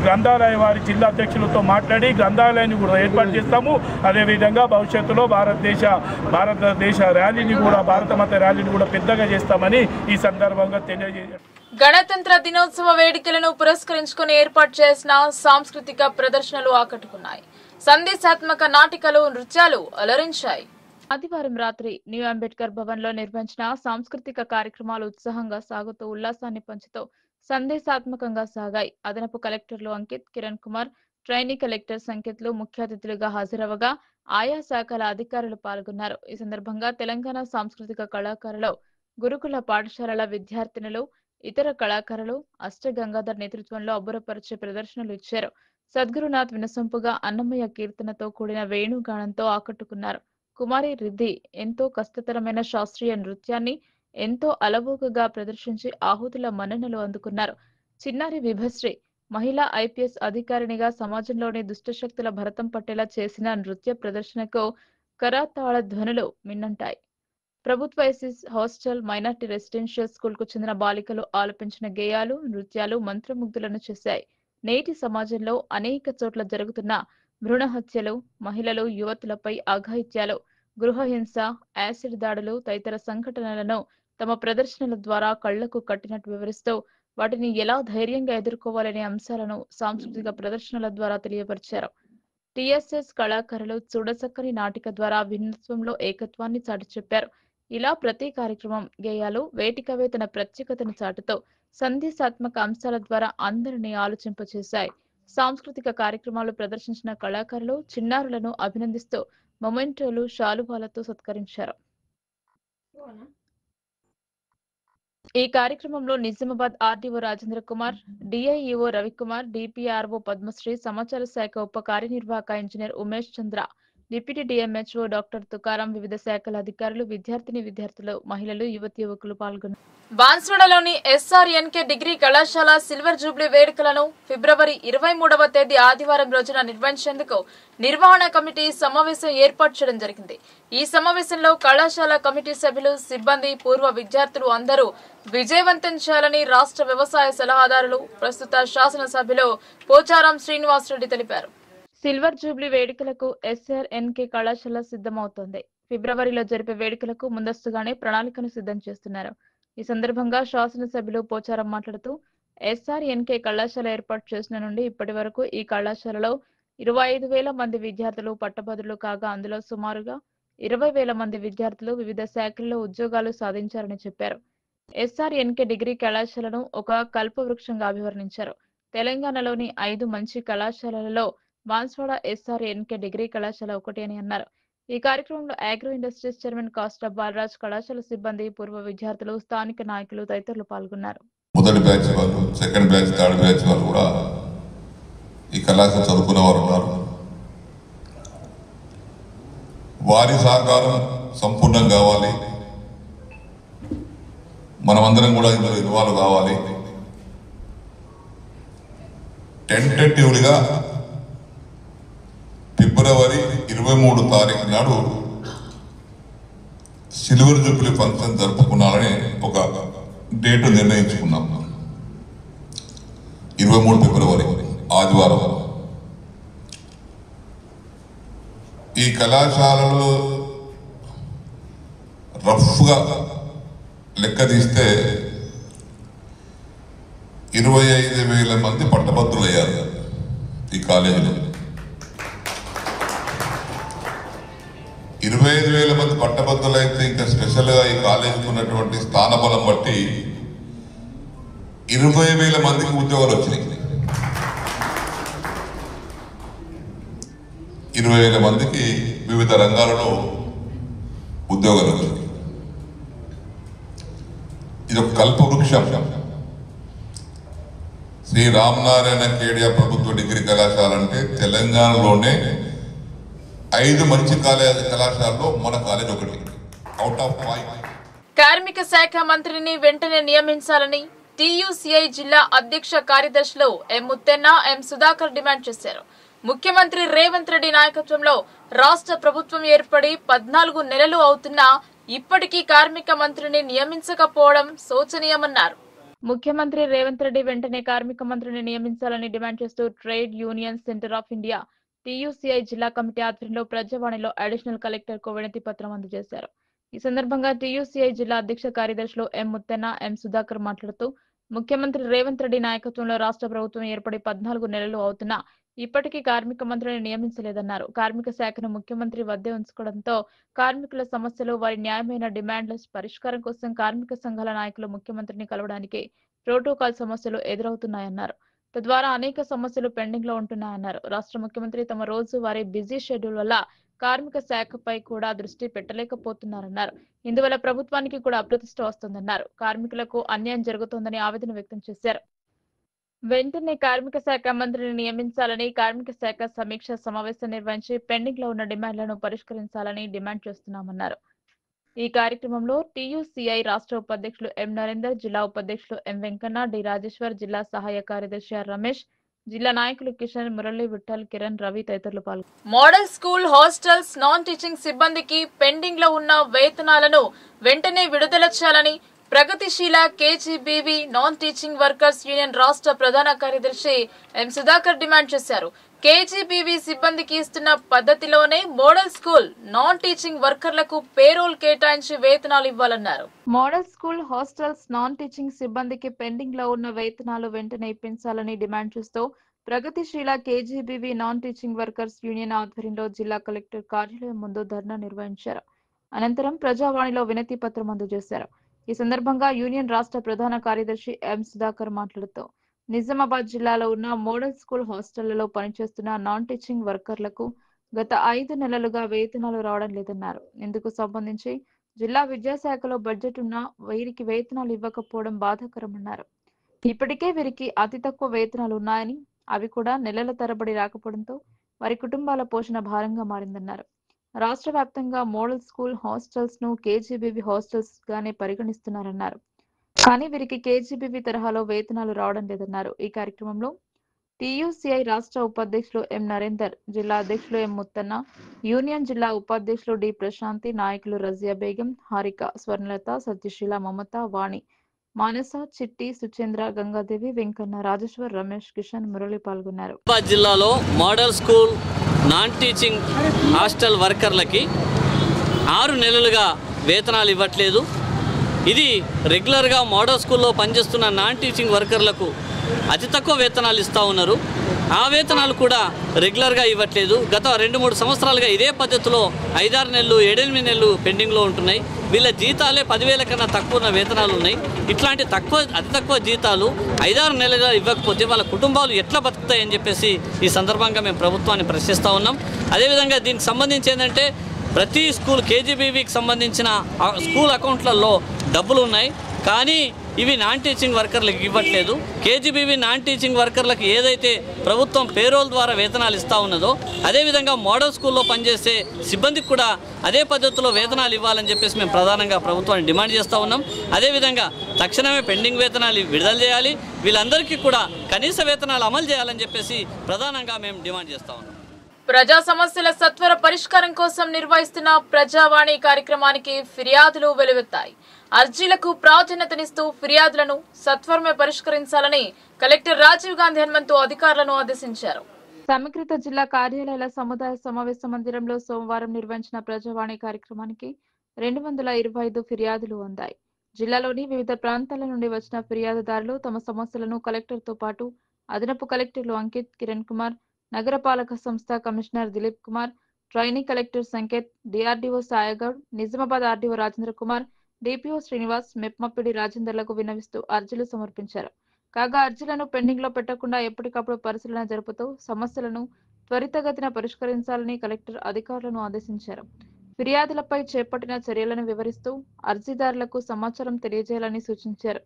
గ్రంథాలయ వారి జిల్లా అధ్యక్షులతో మాట్లాడి గ్రంథాలయాన్ని కూడా ఏర్పాటు చేస్తాము. అదేవిధంగా భవిష్యత్తులో భారతదేశ ర్యాలీని కూడా, భారత మాత ర్యాలీని కూడా పెద్దగా చేస్తామని ఈ సందర్భంగా తెలియజేశారు. గణతంత్ర దినోత్సవ వేడుకలను పురస్కరించుకుని ఏర్పాటు చేసిన సాంస్కృతిక ప్రదర్శనలు ఆకట్టుకున్నాయి. సందేశాత్మక నాటికలు, నృత్యాలు అలరించాయి. ఆదివారం రాత్రి న్యూ అంబేద్కర్ భవన్ లో నిర్వహించిన సాంస్కృతిక కార్యక్రమాలు ఉత్సాహంగా సాగుతూ ఉల్లాసాన్ని పంచుతూ సందేశాత్మకంగా సాగాయి. అదనపు కలెక్టర్లు అంకిత్, కిరణ్ కుమార్, ట్రైనీ కలెక్టర్ సంకేత్లు ముఖ్య అతిథులుగా హాజరవగా ఆయా శాఖల అధికారులు పాల్గొన్నారు. ఈ సందర్భంగా తెలంగాణ సాంస్కృతిక కళాకారులు, గురుకుల పాఠశాలల విద్యార్థినులు, ఇతర కళాకారులు అష్టగంగాధర్ నేతృత్వంలో అబ్బురపరిచే ప్రదర్శనలు ఇచ్చారు. సద్గురునాథ్ వినసొంపుగా అన్నమయ్య కీర్తనతో కూడిన వేణుగానంతో ఆకట్టుకున్నారు. కుమారి రిద్ధి ఎంతో కష్టతరమైన శాస్త్రీయ నృత్యాన్ని ఎంతో అలవోకగా ప్రదర్శించి ఆహుతుల మన్ననలు అందుకున్నారు. చిన్నారి విభశ్రీ మహిళా ఐపీఎస్ అధికారినిగా సమాజంలోని దుష్టశక్తుల భరతం పట్టేలా చేసిన నృత్య ప్రదర్శనకు కరాతాళ ధ్వనులు మిన్నంటాయి. ప్రభుత్వ SC hostel, minority residential school కు చెందిన బాలికలు ఆలపించిన గేయాలు, నృత్యాలు మంత్రముగ్ధులను చేశాయి. నేటి సమాజంలో అనేక చోట్ల జరుగుతున్న భ్రూణ హత్యలు, మహిళలు, యువతులపై అఘాయిత్యాలు, గృహహింస, యాసిడ్ దాడులు తదితర సంఘటనలను తమ ప్రదర్శనల ద్వారా కళ్లకు కట్టినట్టు వివరిస్తూ వాటిని ఎలా ధైర్యంగా ఎదుర్కోవాలనే అంశాలను సాంస్కృతిక ప్రదర్శనల ద్వారా తెలియపరిచారు. టీఎస్ఎస్ కళాకారులు చూడచక్కని నాటిక ద్వారా భిన్నత్వంలో ఏకత్వాన్ని చాటి చెప్పారు. ఇలా ప్రతి కార్యక్రమం, గేయాలు వేటికవే తన ప్రత్యేకతను చాటుతూ సందేశాత్మక అంశాల ద్వారా అందరినీ ఆలోచింపచేశాయి. సాంస్కృతిక కార్యక్రమాలు ప్రదర్శించిన కళాకారులు చిన్నారులను అభినందిస్తూ మొమెంటోలు, శాలువాలతో సత్కరించారు. ఈ కార్యక్రమంలో Nizamabad RDO Rajendra Kumar, DIEO Ravikumar, DPRO Padmashri, సమాచార శాఖ ఉప కార్యనిర్వాహక engineer Umesh Chandra, deputy DMHO doctor Tukaram, వివిధ శాఖల అధికారులు, విద్యార్థులు, మహిళలు, యువకులు పాల్గొన్నారు. బాన్స్వాడలోని ఎస్ఆర్ఎన్కే డిగ్రీ కళాశాల సిల్వర్ జూబ్లీ వేడుకలను ఫిబ్రవరి 23వ తేదీ ఆదివారం రోజున నిర్వహించేందుకు నిర్వహణ కమిటీ సమావేశం ఏర్పాటు చేయడం జరిగింది. ఈ సమావేశంలో కళాశాల కమిటీ సభ్యులు, సిబ్బంది, పూర్వ విద్యార్థులు అందరూ విజయవంతం చేయాలని రాష్ట్ర వ్యవసాయ సలహాదారులు, ప్రస్తుత శాసనసభ్యులు పోచారం శ్రీనివాసరెడ్డి తెలిపారు. సిల్వర్ జూబ్లీ వేడుకలకు ఎస్ఆర్ఎన్కే కళాశాల సిద్ధమవుతోంది. ఫిబ్రవరిలో జరిపే వేడుకలకు ముందస్తుగానే ప్రణాళికను సిద్ధం చేస్తున్నారు. ఈ సందర్భంగా శాసనసభ్యులు పోచారం మాట్లాడుతూ ఎస్ఆర్ఎన్కే కళాశాల ఏర్పాటు చేసిన నుండి ఇప్పటి వరకు ఈ కళాశాలలో 25,000 మంది విద్యార్థులు పట్టభద్రులు కాగా అందులో సుమారుగా 20,000 మంది విద్యార్థులు వివిధ శాఖల్లో ఉద్యోగాలు సాధించారని చెప్పారు. ఎస్ఆర్ఎన్కే డిగ్రీ కళాశాలను ఒక కల్పవృక్షంగా అభివర్ణించారు. తెలంగాణలోని 5 మంచి కళాశాలలలో బాన్స్వాడ ఎస్ఆర్ఎన్కే డిగ్రీ కళాశాల ఒకటి అని అన్నారు. ఈ కార్యక్రమంలో అగ్రో ఇండస్ట్రీస్ చైర్మన్ కాస్టా బాలరాజ్, కళాశాల సిబ్బంది, పూర్వ విద్యార్థులు, స్థానిక నాయకులు తదితరులు పాల్గొన్నారు. మొదటి బ్యాచ్ వాళ్ళు, సెకండ్ బ్యాచ్, థర్డ్ బ్యాచ్ వాళ్ళు కూడా ఈ కళాశాల చదువుకున్న వారు ఉన్నారు. వారి సహకారం సంపూర్ణం కావాలి. మనమందరం కూడా ఇందులో ఇన్వాల్వ్ కావాలి. టెంటేటివ్లీగా ఫిబ్రవరి 23 తారీఖు నాడు సిల్వర్ జూబ్లీ ఫంక్షన్ జరుపుకున్నారని ఒక డేట్ నిర్ణయించుకున్నాం. 23 ఫిబ్రవరి ఆదివారం. ఈ కళాశాలలో రఫ్గా లెక్క తీస్తే 25,000 మంది పట్టభద్రులు అయ్యారు ఈ కాలేజీలో. 25,000 మంది పట్టభద్రులు అయితే ఇంకా స్పెషల్గా ఈ కాలేజీకి ఉన్నటువంటి స్థానబలం బట్టి 20,000 మందికి ఉద్యోగాలు వచ్చినాయి. 20,000 మందికి వివిధ రంగాలలో ఉద్యోగాలు వచ్చినాయి. ఇది ఒక కల్పవృక్షం. శ్రీ రామనారాయణ కేడియా ప్రభుత్వ డిగ్రీ కళాశాల అంటే తెలంగాణలోనే 5 మంచి కళాశాలలో మన కాలేజ్ ఒకటి, అవుట్ ఆఫ్ 5. కార్మిక శాఖ మంత్రిని వెంటనే నియమించాలని టీయూసీఐ జిల్లా అధ్యక్ష కార్యదర్శులు ఎం ముత్తెన్న, ఎం సుధాకర్ డిమాండ్ చేశారు. ముఖ్యమంత్రి రేవంత్ రెడ్డి నాయకత్వంలో రాష్ట్ర ప్రభుత్వం ఏర్పడి 14 నెలలు అవుతున్నా ఇప్పటికీ కార్మిక మంత్రిని నియమించకపోవడం శోచనీయమన్నారు. ముఖ్యమంత్రి రేవంత్ రెడ్డి వెంటనే కార్మిక మంత్రిని నియమించాలని డిమాండ్ చేస్తూ trade union centre of India TUCI జిల్లా కమిటీ ఆధ్వర్యంలో ప్రజావాణిలో అడిషనల్ కలెక్టర్ కు వినతి పత్రం అందజేశారు. ఈ సందర్భంగా టీయూసీఐ జిల్లా అధ్యక్ష కార్యదర్శులు ఎం ముత్తెన్న, ఎం సుధాకర్ మాట్లాడుతూ ముఖ్యమంత్రి రేవంత్ రెడ్డి నాయకత్వంలో రాష్ట్ర ప్రభుత్వం ఏర్పడి 14 నెలలు అవుతున్నా ఇప్పటికీ కార్మిక మంత్రిని నియమించలేదన్నారు. కార్మిక శాఖను ముఖ్యమంత్రి వద్దే ఉంచుకోవడంతో కార్మికుల సమస్యలు, వారి న్యాయమైన డిమాండ్ల పరిష్కారం కోసం కార్మిక సంఘాల నాయకులు ముఖ్యమంత్రిని కలవడానికి ప్రోటోకాల్ సమస్యలు ఎదురవుతున్నాయన్నారు. తద్వారా అనేక సమస్యలు పెండింగ్ లో ఉంటున్నాయన్నారు. రాష్ట్ర ముఖ్యమంత్రి తమ రోజు వారి బిజీ షెడ్యూల్ వల్ల కార్మిక శాఖపై కూడా దృష్టి పెట్టలేకపోతున్నారన్నారు. ఇందువల్ల ప్రభుత్వానికి కూడా అప్రతిష్ట వస్తుందన్నారు. కార్మికులకు అన్యాయం జరుగుతోందని ఆవేదన వ్యక్తం చేశారు. వెంటనే కార్మిక శాఖ మంత్రిని నియమించాలని, కార్మిక శాఖ సమీక్ష సమావేశం నిర్వహించి పెండింగ్ లో ఉన్న డిమాండ్లను పరిష్కరించాలని డిమాండ్ చేస్తున్నామన్నారు. ఈ కార్యక్రమంలో టీయూసీఐ రాష్ట్ర ఉపాధ్యక్షులు ఎం నరేందర్, జిల్లా ఉపాధ్యక్షులు ఎం వెంకన్న, డి రాజేశ్వర్, జిల్లా సహాయ కార్యదర్శి ఆర్ రమేష్, జిల్లా నాయకులు కిషన్, మురళి, విఠల్, కిరణ్, రవి తదితరులు పాల్గొన్నారు. Model school, hostels, non teaching సిబ్బందికి పెండింగ్ లో ఉన్న వేతనాలను వెంటనే విడుదల చేయాలని ప్రగతిశీల KGBV non teaching workers union రాష్ట్ర ప్రధాన కార్యదర్శి ఎం సుధాకర్ డిమాండ్ చేశారు. కేజీబీవీ సిబ్బందికి ఇస్తున్న పద్ధతిలోనే మోడల్ స్కూల్, నాన్ టీచింగ్ వర్కర్లకు పేరోల్ కేటాయించి వేతనాలు ఇవ్వాలన్నారు. Model school, hostels, non teaching సిబ్బందికి పెండింగ్ లో ఉన్న వేతనాలు వెంటనే ఇప్పించాలని డిమాండ్ చేస్తూ ప్రగతిశీల KGBV non teaching workers union ఆధ్వర్యంలో జిల్లా కలెక్టర్ కార్యాలయం ముందు ధర్నా నిర్వహించారు. అనంతరం ప్రజావాణిలో వినతి పత్రం అందజేశారు. ఈ సందర్భంగా యూనియన్ రాష్ట్ర ప్రధాన కార్యదర్శి ఎం సుధాకర్ మాట్లాడుతూ నిజామాబాద్ జిల్లాలో ఉన్న మోడల్ స్కూల్, హాస్టళ్లలో పనిచేస్తున్న నాన్ టీచింగ్ వర్కర్లకు గత 5 నెలలుగా వేతనాలు రావడం లేదన్నారు. ఇందుకు సంబంధించి జిల్లా విద్యాశాఖలో బడ్జెట్ ఉన్నా వీరికి వేతనాలు ఇవ్వకపోవడం బాధాకరమన్నారు. ఇప్పటికే వీరికి అతి తక్కువ వేతనాలు ఉన్నాయని, అవి కూడా నెలల తరబడి రాకపోవడంతో వారి కుటుంబాల పోషణ భారంగా మారిందన్నారు. రాష్ట్ర వ్యాప్తంగా మోడల్ స్కూల్ హాస్టల్స్ ను కేజీబీవీ హాస్టల్స్ గానే పరిగణిస్తున్నారన్నారు. కానీ వీరికి కేజీబీవీ తరహాలో వేతనాలు రావడం లేదన్నారు. ఈ కార్యక్రమంలో టీయూసీఐ రాష్ట్ర ఉపాధ్యక్షులు ఎం నరేందర్, జిల్లా అధ్యక్షులు ఎం ముత్తన్న, యూనియన్ జిల్లా ఉపాధ్యక్షులు డి ప్రశాంతి, నాయకులు రజియా బేగం, హారిక, స్వర్ణలత, సత్యశీల, మమత, వాణి, మానస, చిట్టి, సుచేంద్ర, గంగాదేవి, వెంకన్న, రాజేశ్వర్, రమేష్, కిషన్, మురళి పాల్గొన్నారు. జిల్లాలో model school non teaching hostel వర్కర్లకి 6 నెలలుగా వేతనాలు ఇవ్వట్లేదు. ఇది రెగ్యులర్గా మోడల్ స్కూల్లో పనిచేస్తున్న నాన్ టీచింగ్ వర్కర్లకు అతి తక్కువ వేతనాలు ఇస్తూ ఉన్నారు. ఆ వేతనాలు కూడా రెగ్యులర్గా ఇవ్వట్లేదు. గత 2-3 సంవత్సరాలుగా ఇదే పద్ధతిలో 5-6 నెలలు 7-8 నెలలు పెండింగ్లో ఉంటున్నాయి. వీళ్ళ జీతాలే 10,000 కన్నా తక్కువ ఉన్న వేతనాలు ఉన్నాయి. ఇట్లాంటి అతి తక్కువ జీతాలు 5-6 నెలలుగా ఇవ్వకపోతే వాళ్ళ కుటుంబాలు ఎట్లా బతుకుతాయని చెప్పేసి ఈ సందర్భంగా మేము ప్రభుత్వాన్ని ప్రశ్నిస్తూ ఉన్నాం. అదేవిధంగా దీనికి సంబంధించి ఏంటంటే ప్రతి స్కూల్ కేజీబీవీకి సంబంధించిన స్కూల్ అకౌంట్లలో డబ్బులు ఉన్నాయి, కానీ ఇవి నాన్ టీచింగ్ వర్కర్లకు ఇవ్వట్లేదు. కేజీబీవీ నాన్ టీచింగ్ వర్కర్లకు ఏదైతే ప్రభుత్వం పేరోల్ ద్వారా వేతనాలు ఇస్తూ ఉన్నదో అదేవిధంగా మోడల్ స్కూల్లో పనిచేసే సిబ్బందికి కూడా అదే పద్ధతిలో వేతనాలు ఇవ్వాలని చెప్పేసి మేము ప్రధానంగా ప్రభుత్వాన్ని డిమాండ్ చేస్తూ ఉన్నాం. అదేవిధంగా తక్షణమే పెండింగ్ వేతనాలు విడుదల చేయాలి, వీళ్ళందరికీ కూడా కనీస వేతనాలు అమలు చేయాలని చెప్పేసి ప్రధానంగా మేము డిమాండ్ చేస్తూ ఉన్నాం. ప్రజా సమస్యల సత్వర పరిష్కారం కోసం నిర్వహిస్తున్న ప్రజావాణి కార్యక్రమానికి ఫిర్యాదులు వెలువెత్తాయి. అర్జీలకు ప్రాధాన్యతనిస్తూ ఫిర్యాదులను సత్వరమే పరిష్కరించాలని కలెక్టర్ రాజీవ్ గాంధీ హనుమంతు అధికారులను ఆదేశించారు. సమీకృత జిల్లా కార్యాలయాల సముదాయ సమావేశ మందిరంలో సోమవారం నిర్వహించిన ప్రజావాణి కార్యక్రమానికి 225 ఫిర్యాదులు అందాయి. జిల్లాలోని వివిధ ప్రాంతాల నుండి వచ్చిన ఫిర్యాదుదారులు తమ సమస్యలను కలెక్టర్తో పాటు అదనపు కలెక్టర్లు అంకిత్, కిరణ్ కుమార్, నగరపాలక సంస్థ commissioner Dileep Kumar, trainee collector Sanketh, DRDO Saigoud, Nizamabad RDO Rajendra Kumar, DPO Srinivas, మెప్మప్పిడి రాజేందర్లకు విన్నవిస్తూ అర్జీలు సమర్పించారు. కాగా అర్జీలను పెండింగ్ లో పెట్టకుండా ఎప్పటికప్పుడు పరిశీలన జరుపుతూ సమస్యలను త్వరితగతిన పరిష్కరించాలని కలెక్టర్ అధికారులను ఆదేశించారు. ఫిర్యాదులపై చేపట్టిన చర్యలను వివరిస్తూ అర్జీదారులకు సమాచారం తెలియజేయాలని సూచించారు.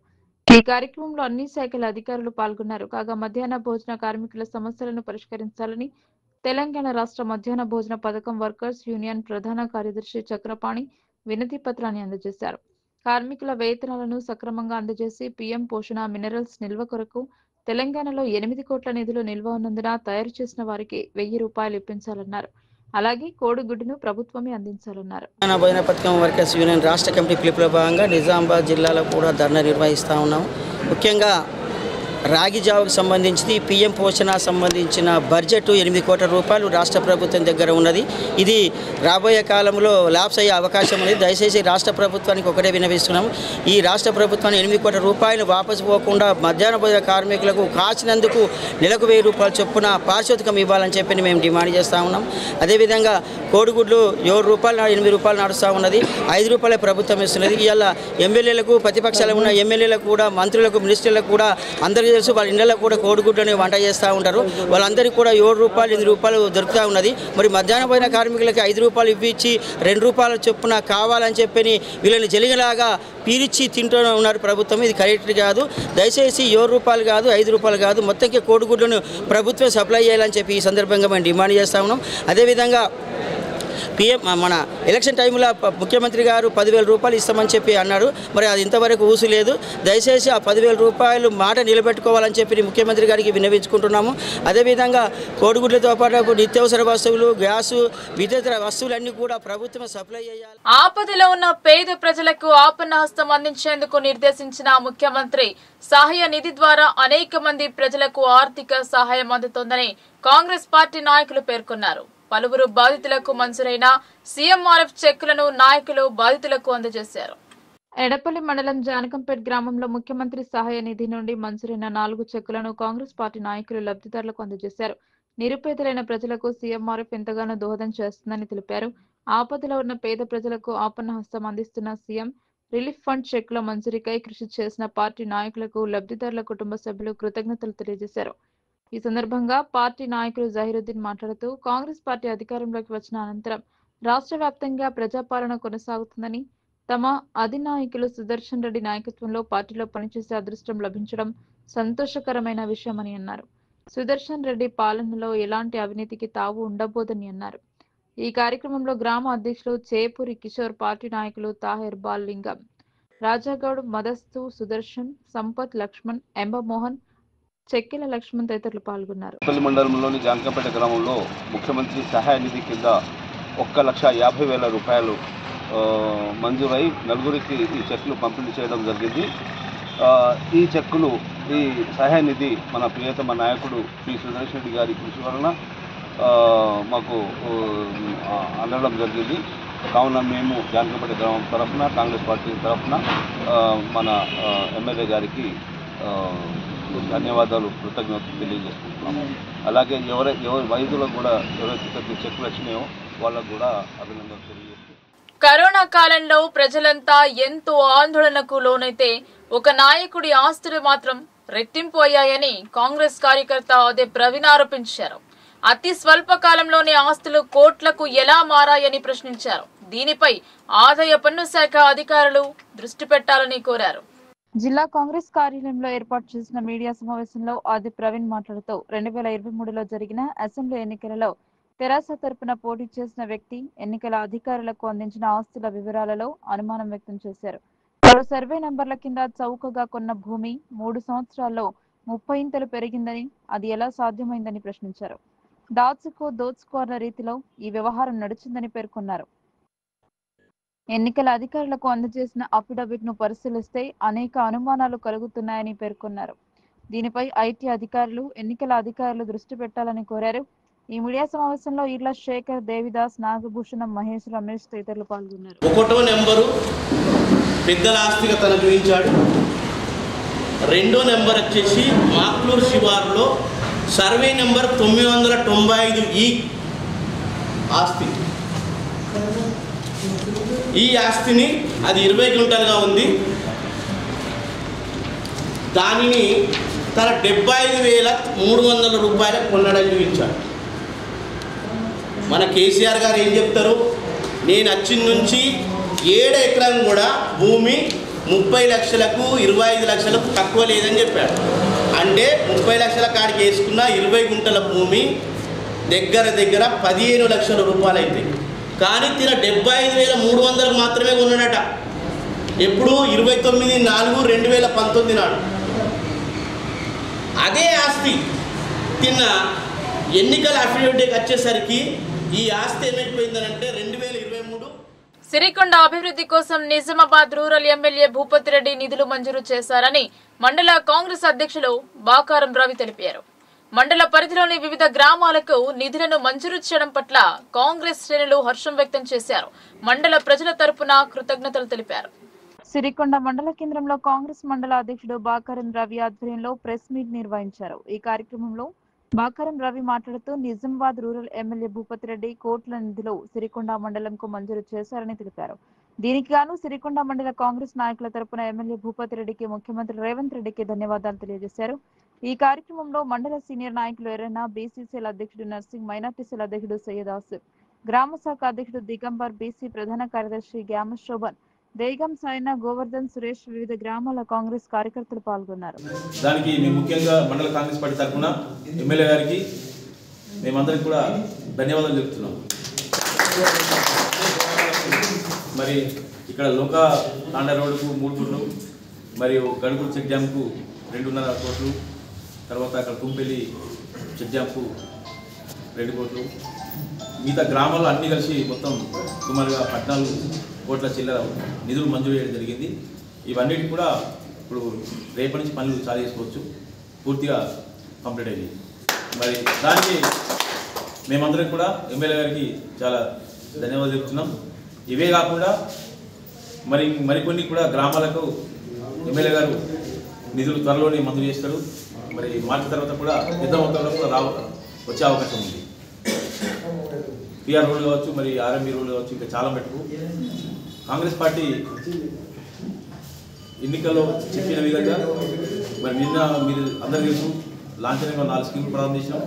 ఈ కార్యక్రమంలో అన్ని శాఖల అధికారులు పాల్గొన్నారు. కాగా మధ్యాహ్న భోజన కార్మికుల సమస్యలను పరిష్కరించాలని తెలంగాణ రాష్ట్ర మధ్యాహ్న భోజన పథకం వర్కర్స్ యూనియన్ ప్రధాన కార్యదర్శి చక్రపాణి వినతి పత్రాన్ని అందజేశారు. కార్మికుల వేతనాలను సక్రమంగా అందజేసి పీఎం పోషణ మినరల్స్ నిల్వ కొరకు తెలంగాణలో 8 కోట్ల నిధులు నిల్వ ఉన్నందున తయారు చేసిన వారికి 1000 రూపాయలు ఇప్పించాలన్నారు. అలాగే కోడిగుడ్డును ప్రభుత్వమే అందించాలన్నారు. భోజన పథకం వర్కర్స్ యూనియన్ రాష్ట్ర కమిటీ పిలుపులో భాగంగా నిజామాబాద్ జిల్లాలో కూడా ధర్నా నిర్వహిస్తూ ఉన్నాం. ముఖ్యంగా రాగి జావకు సంబంధించి పీఎం పోషణ సంబంధించిన బడ్జెట్ 8 కోట్ల రూపాయలు రాష్ట్ర ప్రభుత్వం దగ్గర ఉన్నది. ఇది రాబోయే కాలంలో ల్యాప్స్ అయ్యే అవకాశం ఉంది. దయచేసి రాష్ట్ర ప్రభుత్వానికి ఒకటే వినవిస్తున్నాము, ఈ రాష్ట్ర ప్రభుత్వాన్ని 8 కోట్ల రూపాయలు వాపసు పోకుండా మధ్యాహ్న భోజన కార్మికులకు కాచినందుకు నెలకు 1000 రూపాయల చొప్పున పారితోషికం ఇవ్వాలని చెప్పి మేము డిమాండ్ చేస్తూ ఉన్నాం. అదేవిధంగా కోడిగుడ్లు 7 రూపాయలు 8 రూపాయలు నడుస్తూ ఉన్నది, 5 రూపాయలే ప్రభుత్వం ఇస్తున్నది. ఇవాళ ఎమ్మెల్యేలకు ప్రతిపక్షాలు ఉన్న ఎమ్మెల్యేలకు కూడా మంత్రులకు మినిస్టర్లకు కూడా అందరికీ తెలుసు, వాళ్ళ ఇళ్లలో కూడా కోడిగుడ్లని వంట చేస్తూ ఉంటారు. వాళ్ళందరికీ కూడా 7 రూపాయలు 8 రూపాయలు దొరుకుతూ ఉన్నది. మరి మధ్యాహ్నం పోయిన కార్మికులకి 5 రూపాయలు ఇవ్విచ్చి 2 రూపాయల చొప్పున కావాలని చెప్పి వీళ్ళని జరిగేలాగా పీరిచ్చి తింటూ ఉన్నారు ప్రభుత్వం. ఇది కరెక్ట్ కాదు. దయచేసి 7 రూపాయలు కాదు 5 రూపాయలు కాదు, మొత్తంకి కోడిగుడ్లను ప్రభుత్వం సప్లై చేయాలని చెప్పి ఈ సందర్భంగా మేము డిమాండ్ చేస్తూ ఉన్నాం. అదేవిధంగా పీఎం మన ఎలక్షన్ టైంలో ముఖ్యమంత్రి గారు 10,000 రూపాయలు ఇస్తామని చెప్పి అన్నారు. మరి అది ఇంతవరకు ఊసు లేదు. దయచేసి ఆ 10,000 రూపాయలు మాట నిలబెట్టుకోవాలని చెప్పి ముఖ్యమంత్రి గారికి విన్నవించుకుంటున్నాము. అదేవిధంగా కోడిగుడ్లతో పాటు నిత్యావసర వస్తువులు, గ్యాసు, విద్యుత్ వస్తువులన్నీ కూడా ప్రభుత్వం సప్లై చేయాలి. ఆపదలో ఉన్న పేద ప్రజలకు ఆపన్న హస్తం అందించేందుకు నిర్దేశించిన ముఖ్యమంత్రి సహాయ నిధి ద్వారా అనేక మంది ప్రజలకు ఆర్థిక సహాయం అందుతోందని కాంగ్రెస్ పార్టీ నాయకులు పేర్కొన్నారు. పలువురు బాధితులకు మంజూరైన సీఎంఆర్ఎఫ్ చెక్కులను నాయకులు బాధితులకు అందజేశారు. ఎడపల్లి మండలం జానకంపేట్ గ్రామంలో ముఖ్యమంత్రి సహాయ నిధి నుండి మంజూరైన 4 చెక్కులను కాంగ్రెస్ పార్టీ నాయకులు లబ్ధిదారులకు అందజేశారు. నిరుపేదలైన ప్రజలకు సీఎంఆర్ఎఫ్ ఎంతగానో దోహదం చేస్తుందని తెలిపారు. ఆపదలో ఉన్న పేద ప్రజలకు ఆపన్న హస్తం అందిస్తున్న సీఎం రిలీఫ్ ఫండ్ చెక్కుల మంజూరీకై కృషి చేసిన పార్టీ నాయకులకు లబ్ధిదారుల కుటుంబ సభ్యులు కృతజ్ఞతలు తెలియజేశారు. ఈ సందర్భంగా పార్టీ నాయకులు జహీరుద్దీన్ మాట్లాడుతూ కాంగ్రెస్ పార్టీ అధికారంలోకి వచ్చిన అనంతరం రాష్ట్ర వ్యాప్తంగా ప్రజాపాలన కొనసాగుతుందని, తమ అధినాయకులు సుదర్శన్ రెడ్డి నాయకత్వంలో పార్టీలో పనిచేసే అదృష్టం లభించడం సంతోషకరమైన విషయమని అన్నారు. సుదర్శన్ రెడ్డి పాలనలో ఎలాంటి అవినీతికి తావు ఉండబోదని అన్నారు. ఈ కార్యక్రమంలో గ్రామ అధ్యక్షులు చేపూరి కిషోర్, పార్టీ నాయకులు తాహిర్ బాల్ లింగం, రాజాగౌడ్, మదస్తు, సుదర్శన్, సంపత్, లక్ష్మణ్, ఎంబమోహన్, చెక్కెల లక్ష్మణ్ తదితరులు పాల్గొన్నారు. మండలంలోని జాంకంపేట గ్రామంలో ముఖ్యమంత్రి సహాయ నిధి కింద 1,50,000 రూపాయలు మంజూరై నలుగురికి ఈ చెక్కులు పంపిణీ చేయడం జరిగింది. ఈ చెక్కులు, ఈ సహాయ నిధి మన ప్రియతమ నాయకుడు శ్రీ సుదర్శన్ రెడ్డి గారి కృషి వలన మాకు అందడం జరిగింది. కావున మేము జాంకంపేట గ్రామం తరఫున, కాంగ్రెస్ పార్టీ తరఫున మన ఎమ్మెల్యే గారికి ధన్యవాదాలు, కృతజ్ఞతలు తెలియజేసుకుంటున్నాము. అలాగే ఎవరి వైద్యులకు కూడా ఎవరైతే చెక్కులు వచ్చినాయో వాళ్ళకు కూడా అభినందనలు తెలియజేస్తున్నాం. కరోనా కాలంలో ప్రజలంతా ఎంతో ఆందోళనకు లోనైతే ఒక నాయకుడి ఆస్తులు మాత్రం రెట్టింపు అయ్యాయని కాంగ్రెస్ కార్యకర్త అదే ప్రవీణ్ ఆరోపించారు. అతి స్వల్ప కాలంలోనే ఆస్తులు కోట్లకు ఎలా మారాయని ప్రశ్నించారు. దీనిపై ఆదాయ పన్ను శాఖ అధికారులు దృష్టి పెట్టాలని కోరారు. జిల్లా కాంగ్రెస్ కార్యాలయంలో ఏర్పాటు చేసిన మీడియా సమావేశంలో ఆది ప్రవీణ్ మాట్లాడుతూ 2023లో జరిగిన అసెంబ్లీ ఎన్నికలలో తెరాస తరపున పోటీ చేసిన వ్యక్తి ఎన్నికల అధికారులకు అందించిన ఆస్తుల వివరాలలో అనుమానం వ్యక్తం చేశారు. పలు సర్వే నంబర్ల కింద చౌకగా కొన్న భూమి 3 సంవత్సరాల్లో 30 ఇంతలు పెరిగిందని, అది ఎలా సాధ్యమైందని ప్రశ్నించారు. దోచుకో అన్న రీతిలో ఈ వ్యవహారం నడిచిందని పేర్కొన్నారు. ఎన్నికల అధికారులకు అందజేసిన అఫిడవిట్ ను పరిశీలిస్తే అనేక అనుమానాలు కలుగుతున్నాయని పేర్కొన్నారు. దీనిపై ఐటీ అధికారులు, ఎన్నికల అధికారులు దృష్టి పెట్టాలని కోరారు. ఈ మీడియా సమావేశంలో ఈర్ల శేఖర్, దేవిదాస్, నాగభూషణం, మహేష్, రమేష్ తదితరులు పాల్గొన్నారు. 1వ నెంబరు పెద్దల ఆస్తిగా తను చూపించాడు. 2వ నెంబర్ వచ్చేసి మాక్లూరు శివారులో సర్వే నెంబర్ 995 ఆస్తి. ఈ ఆస్తిని అది 20 గుంటలుగా ఉంది. దానిని తన 75,300 రూపాయలకు కొన్నాడని చూపించాడు. మన కేసీఆర్ గారు ఏం చెప్తారు, నేను వచ్చిన నుంచి 7 ఎకరాలు కూడా భూమి 30 లక్షలకు 25 లక్షలకు తక్కువ లేదని చెప్పాడు. అంటే 30 లక్షల కాడికి వేసుకున్న 20 గుంటల భూమి దగ్గర 15 లక్షల రూపాయలు అయితే, కానీ తిన 75,300 మాత్రమే కొన్నాడట. ఎప్పుడు 29/4/2019 నాడు. అదే ఆస్తి తిన్న ఎన్నికల అఫిడవిట్కి వచ్చేసరికి ఈ ఆస్తి ఏమైపోయిందనంటే 2023 సిరికొండ అభివృద్ధి కోసం నిజామాబాద్ రూరల్ ఎమ్మెల్యే భూపతి రెడ్డి నిధులు మంజూరు చేశారని మండల కాంగ్రెస్ అధ్యక్షులు బాకారం రవి తెలిపారు. మండల పరిధిలోని వివిధ గ్రామాలకు నిధులను మంజూరు చేయడం పట్ల కాంగ్రెస్ శ్రేణులు హర్షం వ్యక్తం చేశారు. మండల ప్రజల తరపున కృతజ్ఞతలు తెలిపారు. సిరికొండ మండల కేంద్రంలో కాంగ్రెస్ మండల అధ్యక్షుడు బాకారం రవి ఆధ్వర్యంలో ప్రెస్ మీట్ నిర్వహించారు. ఈ కార్యక్రమంలో బాకారం రవి మాట్లాడుతూ నిజామాబాద్ రూరల్ ఎమ్మెల్యే భూపతి రెడ్డి కోట్ల నిధులు సిరికొండ మండలంకు మంజూరు చేశారని తెలిపారు. దీనికి గాను సిరికొండ మండల కాంగ్రెస్ నాయకుల తరపున ఎమ్మెల్యే భూపతి రెడ్డికి ముఖ్యమంత్రి రేవంత్ రెడ్డికి ధన్యవాదాలు తెలియజేశారు. ఈ కార్యక్రమంలో మండల సీనియర్ నాయకులు ఎర్రన్న, బీసీసీఎల్ అధ్యక్షుడు నర్సింగ్, మైనార్టీ సెల్ అధ్యక్షుడు సయ్యదాస్, గ్రామ శాఖ అధ్యక్షుడు దిగంబర్, బీసీ ప్రధాన కార్యదర్శి గ్యామ శోభన్, దేగం సాయన, గోవర్ధన్, సురేష్, వివిధ గ్రామాల కాంగ్రెస్ కార్యకర్తలు పాల్గొన్నారు. దానికి మేము ముఖ్యంగా మండల కాంగ్రెస్ పార్టీ తరఫున ఎమ్మెల్యే గారికి మేమందరికి కూడా ధన్యవాదాలు చెప్తున్నాం. మరి ఇక్కడ లోకా తాండా రోడ్డుకు 3 కోట్లు, మరియు గడుగురు చెక్ డ్యామ్కు 2.5 కోట్లు, తర్వాత అక్కడ కుంపెల్లి చెక్ డ్యామ్కు 2 కోట్లు, మిగతా గ్రామాల్లో అన్నీ కలిసి మొత్తం సుమారుగా 14 కోట్ల చిల్లర నిధులు మంజూరు చేయడం జరిగింది. ఇవన్నిటికి కూడా ఇప్పుడు రేపటి నుంచి పనులు చాలు చేసుకోవచ్చు, పూర్తిగా కంప్లీట్ అయ్యింది. మరి దానికి మేమందరం కూడా ఎమ్మెల్యే గారికి చాలా ధన్యవాదాలు చెప్తున్నాం. ఇవే కాకుండా మరికొన్ని కూడా గ్రామాలకు ఎమ్మెల్యే గారు నిధులు త్వరలోనే మంజూరు చేస్తారు. మరి మార్చి తర్వాత కూడా పెద్ద మొత్తంలో కూడా వచ్చే అవకాశం ఉంది. పిఆర్ రోడ్లు కావచ్చు, మరి ఆర్ఎంబీ రోడ్లు కావచ్చు, ఇంకా చాలా మటుకు కాంగ్రెస్ పార్టీ ఎన్నికల్లో చెప్పిన విధంగా మరి నిన్న మీరు అందరూ తెలుసు లాంఛనంగా 4 స్కీమ్లు ప్రారంభం చేసినాం.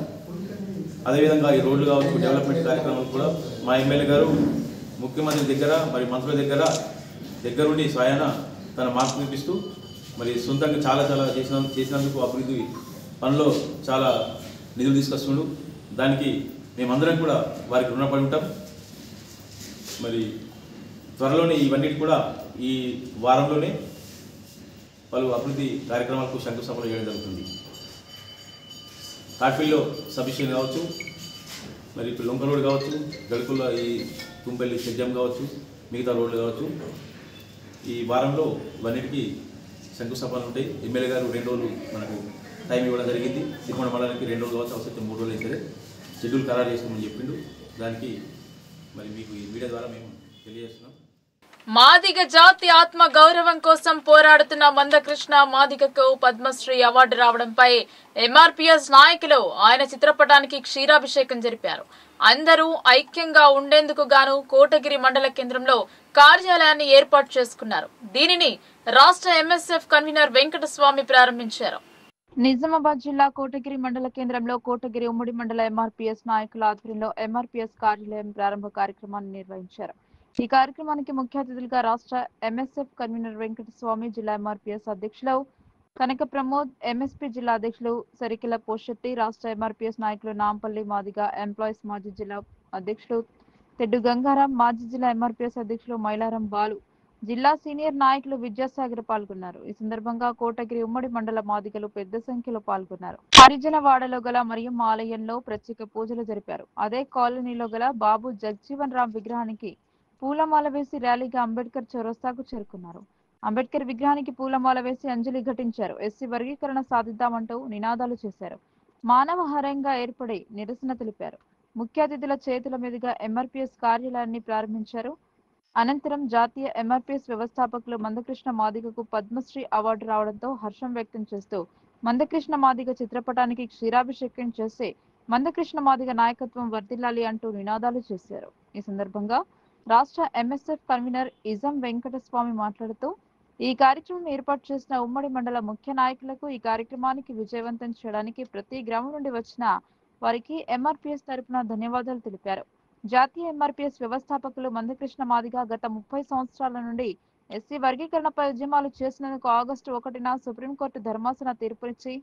అదేవిధంగా ఈ రోడ్లు కావచ్చు, డెవలప్మెంట్ కార్యక్రమాలు కూడా మా ఎమ్మెల్యే గారు ముఖ్యమంత్రి దగ్గర, మరి మంత్రుల దగ్గర దగ్గరుండి స్వయాన తన మార్పు చూపిస్తూ మరి సొంతంగా చాలా చేసినందుకు అభివృద్ధి పనిలో చాలా నిధులు తీసుకొస్తుండు. దానికి మేమందరం కూడా వారికి రుణపడి ఉంటాం. మరి త్వరలోనే ఇవన్నిటి కూడా ఈ వారంలోనే పలు అభివృద్ధి కార్యక్రమాలకు శంకుస్థాపన చేయడం జరుగుతుంది. కాట్ఫీల్డ్లో సబ్స్టేషన్ కావచ్చు, మరి ఇప్పుడు లొంక రోడ్ కావచ్చు, గడుకుల్లో ఈ తుంపెల్లి చెడ్జం కావచ్చు, మిగతా రోడ్లు కావచ్చు, ఈ వారంలో ఇవన్నిటికీ శంకుస్థాపనలు ఉంటాయి. ఎమ్మెల్యే గారు 2 రోజులు మనకు టైం ఇవ్వడం జరిగింది. సిరికొండ మండలానికి 2 రోజులు కావచ్చు, అవసరం 3 రోజులు అయితే షెడ్యూల్ ఖరారు చేసుకోమని చెప్పిండు. దానికి మరి మీకు ఈ మీడియా ద్వారా మేము తెలియజేస్తున్నాం. మాదిగ జాతి ఆత్మ గౌరవం కోసం పోరాడుతున్న మందకృష్ణ మాదిగకు పద్మశ్రీ అవార్డు రావడంపై ఎంఆర్పీఎస్ నాయకులు ఆయన చిత్రపటానికి క్షీరాభిషేకం జరిపారు. అందరూ ఐక్యంగా ఉండేందుకు గాను కోటగిరి మండల కేంద్రంలో కార్యాలయాన్ని ఏర్పాటు చేసుకున్నారు. దీనిని రాష్ట్ర ఎంఎస్ఎఫ్ కన్వీనర్ వెంకటస్వామి ప్రారంభించారు. నిజామాబాద్ జిల్లా కోటగిరి మండల కేంద్రంలో కోటగిరి ఉమ్మడి మండల ఎంఆర్పీఎస్ నాయకుల ఆధ్వర్యంలో ఎంఆర్పీఎస్ కార్యాలయం ప్రారంభ కార్యక్రమాన్ని నిర్వహించారు. ఈ కార్యక్రమానికి ముఖ్య అతిథులుగా రాష్ట్ర ఎంఎస్ఎఫ్ కన్వీనర్ వెంకటస్వామి, జిల్లా ఎంఆర్పీఎస్ అధ్యక్షులు కనక ప్రమోద్, ఎంఎస్పీ జిల్లా అధ్యక్షులు సరికిల పోషెట్టి, రాష్ట్ర ఎంఆర్పీఎస్ నాయకులు నాంపల్లి మాదిగ, ఎంప్లాయీస్ మాజీ జిల్లా అధ్యక్షులు తెడ్డు గంగారాం, మాజీ జిల్లా ఎంఆర్పీఎస్ అధ్యక్షులు మైలారం బాలు, జిల్లా సీనియర్ నాయకులు విద్యాసాగర్ పాల్గొన్నారు. ఈ సందర్భంగా కోటగిరి ఉమ్మడి మండల మాదిగలు పెద్ద సంఖ్యలో పాల్గొన్నారు. హరిజన వాడలో గల మరియమ్మ ఆలయంలో ప్రత్యేక పూజలు జరిపారు. అదే కాలనీలో గల బాబు జగ్జీవన్ రామ్ విగ్రహానికి పూలమాల వేసి ర్యాలీగా అంబేద్కర్ చౌరస్తాకు చేరుకున్నారు. అంబేద్కర్ విగ్రహానికి పూలమాల వేసి అంజలి ఘటించారు. ఎస్సీ వర్గీకరణ సాధిద్దామంటూ నినాదాలు చేశారు. మానవహారంగా ఏర్పడి నిరసన తెలిపారు. ముఖ్య అతిథుల చేతుల మీదుగా ఎంఆర్పీఎస్ కార్యాలయాన్ని ప్రారంభించారు. అనంతరం జాతీయ ఎంఆర్పీఎస్ వ్యవస్థాపకులు మందకృష్ణ మాదిగకు పద్మశ్రీ అవార్డు రావడంతో హర్షం వ్యక్తం చేస్తూ మందకృష్ణ మాదిగ చిత్రపటానికి క్షీరాభిషేకం చేసి మందకృష్ణ మాదిగ నాయకత్వం వర్ధిల్లాలి అంటూ నినాదాలు చేశారు. ఈ సందర్భంగా రాష్ట్ర ఎంఎస్ఎఫ్ కన్వీనర్ ఇజం వెంకటస్వామి మాట్లాడుతూ ఈ కార్యక్రమం ఏర్పాటు చేసిన ఉమ్మడి మండల ముఖ్య నాయకులకు ఈ కార్యక్రమానికి విజయవంతం చేయడానికి ప్రతి గ్రామం నుండి వచ్చిన వారికి ఎంఆర్పీఎస్ తరపున ధన్యవాదాలు తెలిపారు. జాతీయ ఎంఆర్పీఎస్ వ్యవస్థాపకులు మందకృష్ణ మాదిగ గత 30 సంవత్సరాల నుండి ఎస్సీ వర్గీకరణపై ఉద్యమాలు చేసినందుకు ఆగస్టు 1న సుప్రీంకోర్టు ధర్మాసన తీర్పునిచ్చి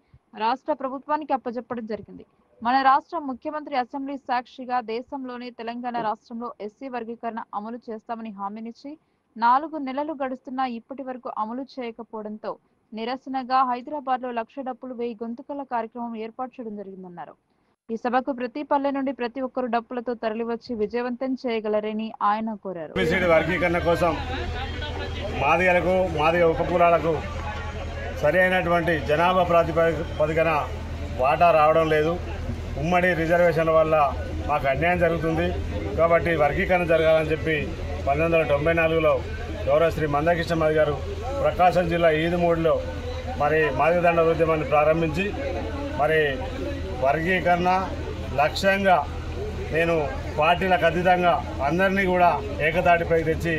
రాష్ట్ర ప్రభుత్వానికి అప్పజెప్పడం జరిగింది. మన రాష్ట్ర ముఖ్యమంత్రి అసెంబ్లీ సాక్షిగా దేశంలోనే తెలంగాణ రాష్ట్రంలో ఎస్సీ వర్గీకరణ అమలు చేస్తామని హామీనిచ్చి 4 నెలలు గడుస్తున్నా ఇప్పటి వరకు అమలు చేయకపోవడంతో నిరసనగా హైదరాబాద్ లో 1,00,000 డప్పులు 1000 గొంతుకల కార్యక్రమం ఏర్పాటు చేయడం జరిగిందన్నారు. ఈ సభకు ప్రతి పల్లె నుండి ప్రతి ఒక్కరు డప్పులతో తరలివచ్చి విజయవంతం చేయగలరని ఆయన కోరారు. వర్గీకరణ కోసం మాదిగలకు, మాదిగ ఉపకులాలకు సరి అయినటువంటి జనాభా ప్రాతిపదికన వాటా రావడం లేదు. ఉమ్మడి రిజర్వేషన్ల వల్ల మాకు అన్యాయం జరుగుతుంది. కాబట్టి వర్గీకరణ జరగాలని చెప్పి 1994లో గౌరవ శ్రీ మందకృష్ణ మాదిగ గారు ప్రకాశం జిల్లా ఈదుమూడిలో మరి మాదిగదండ ఉద్యమాన్ని ప్రారంభించి మరి వర్గీకరణ లక్ష్యంగా నేను పార్టీలకు అతీతంగా అందరినీ కూడా ఏకతాటిపై తెచ్చి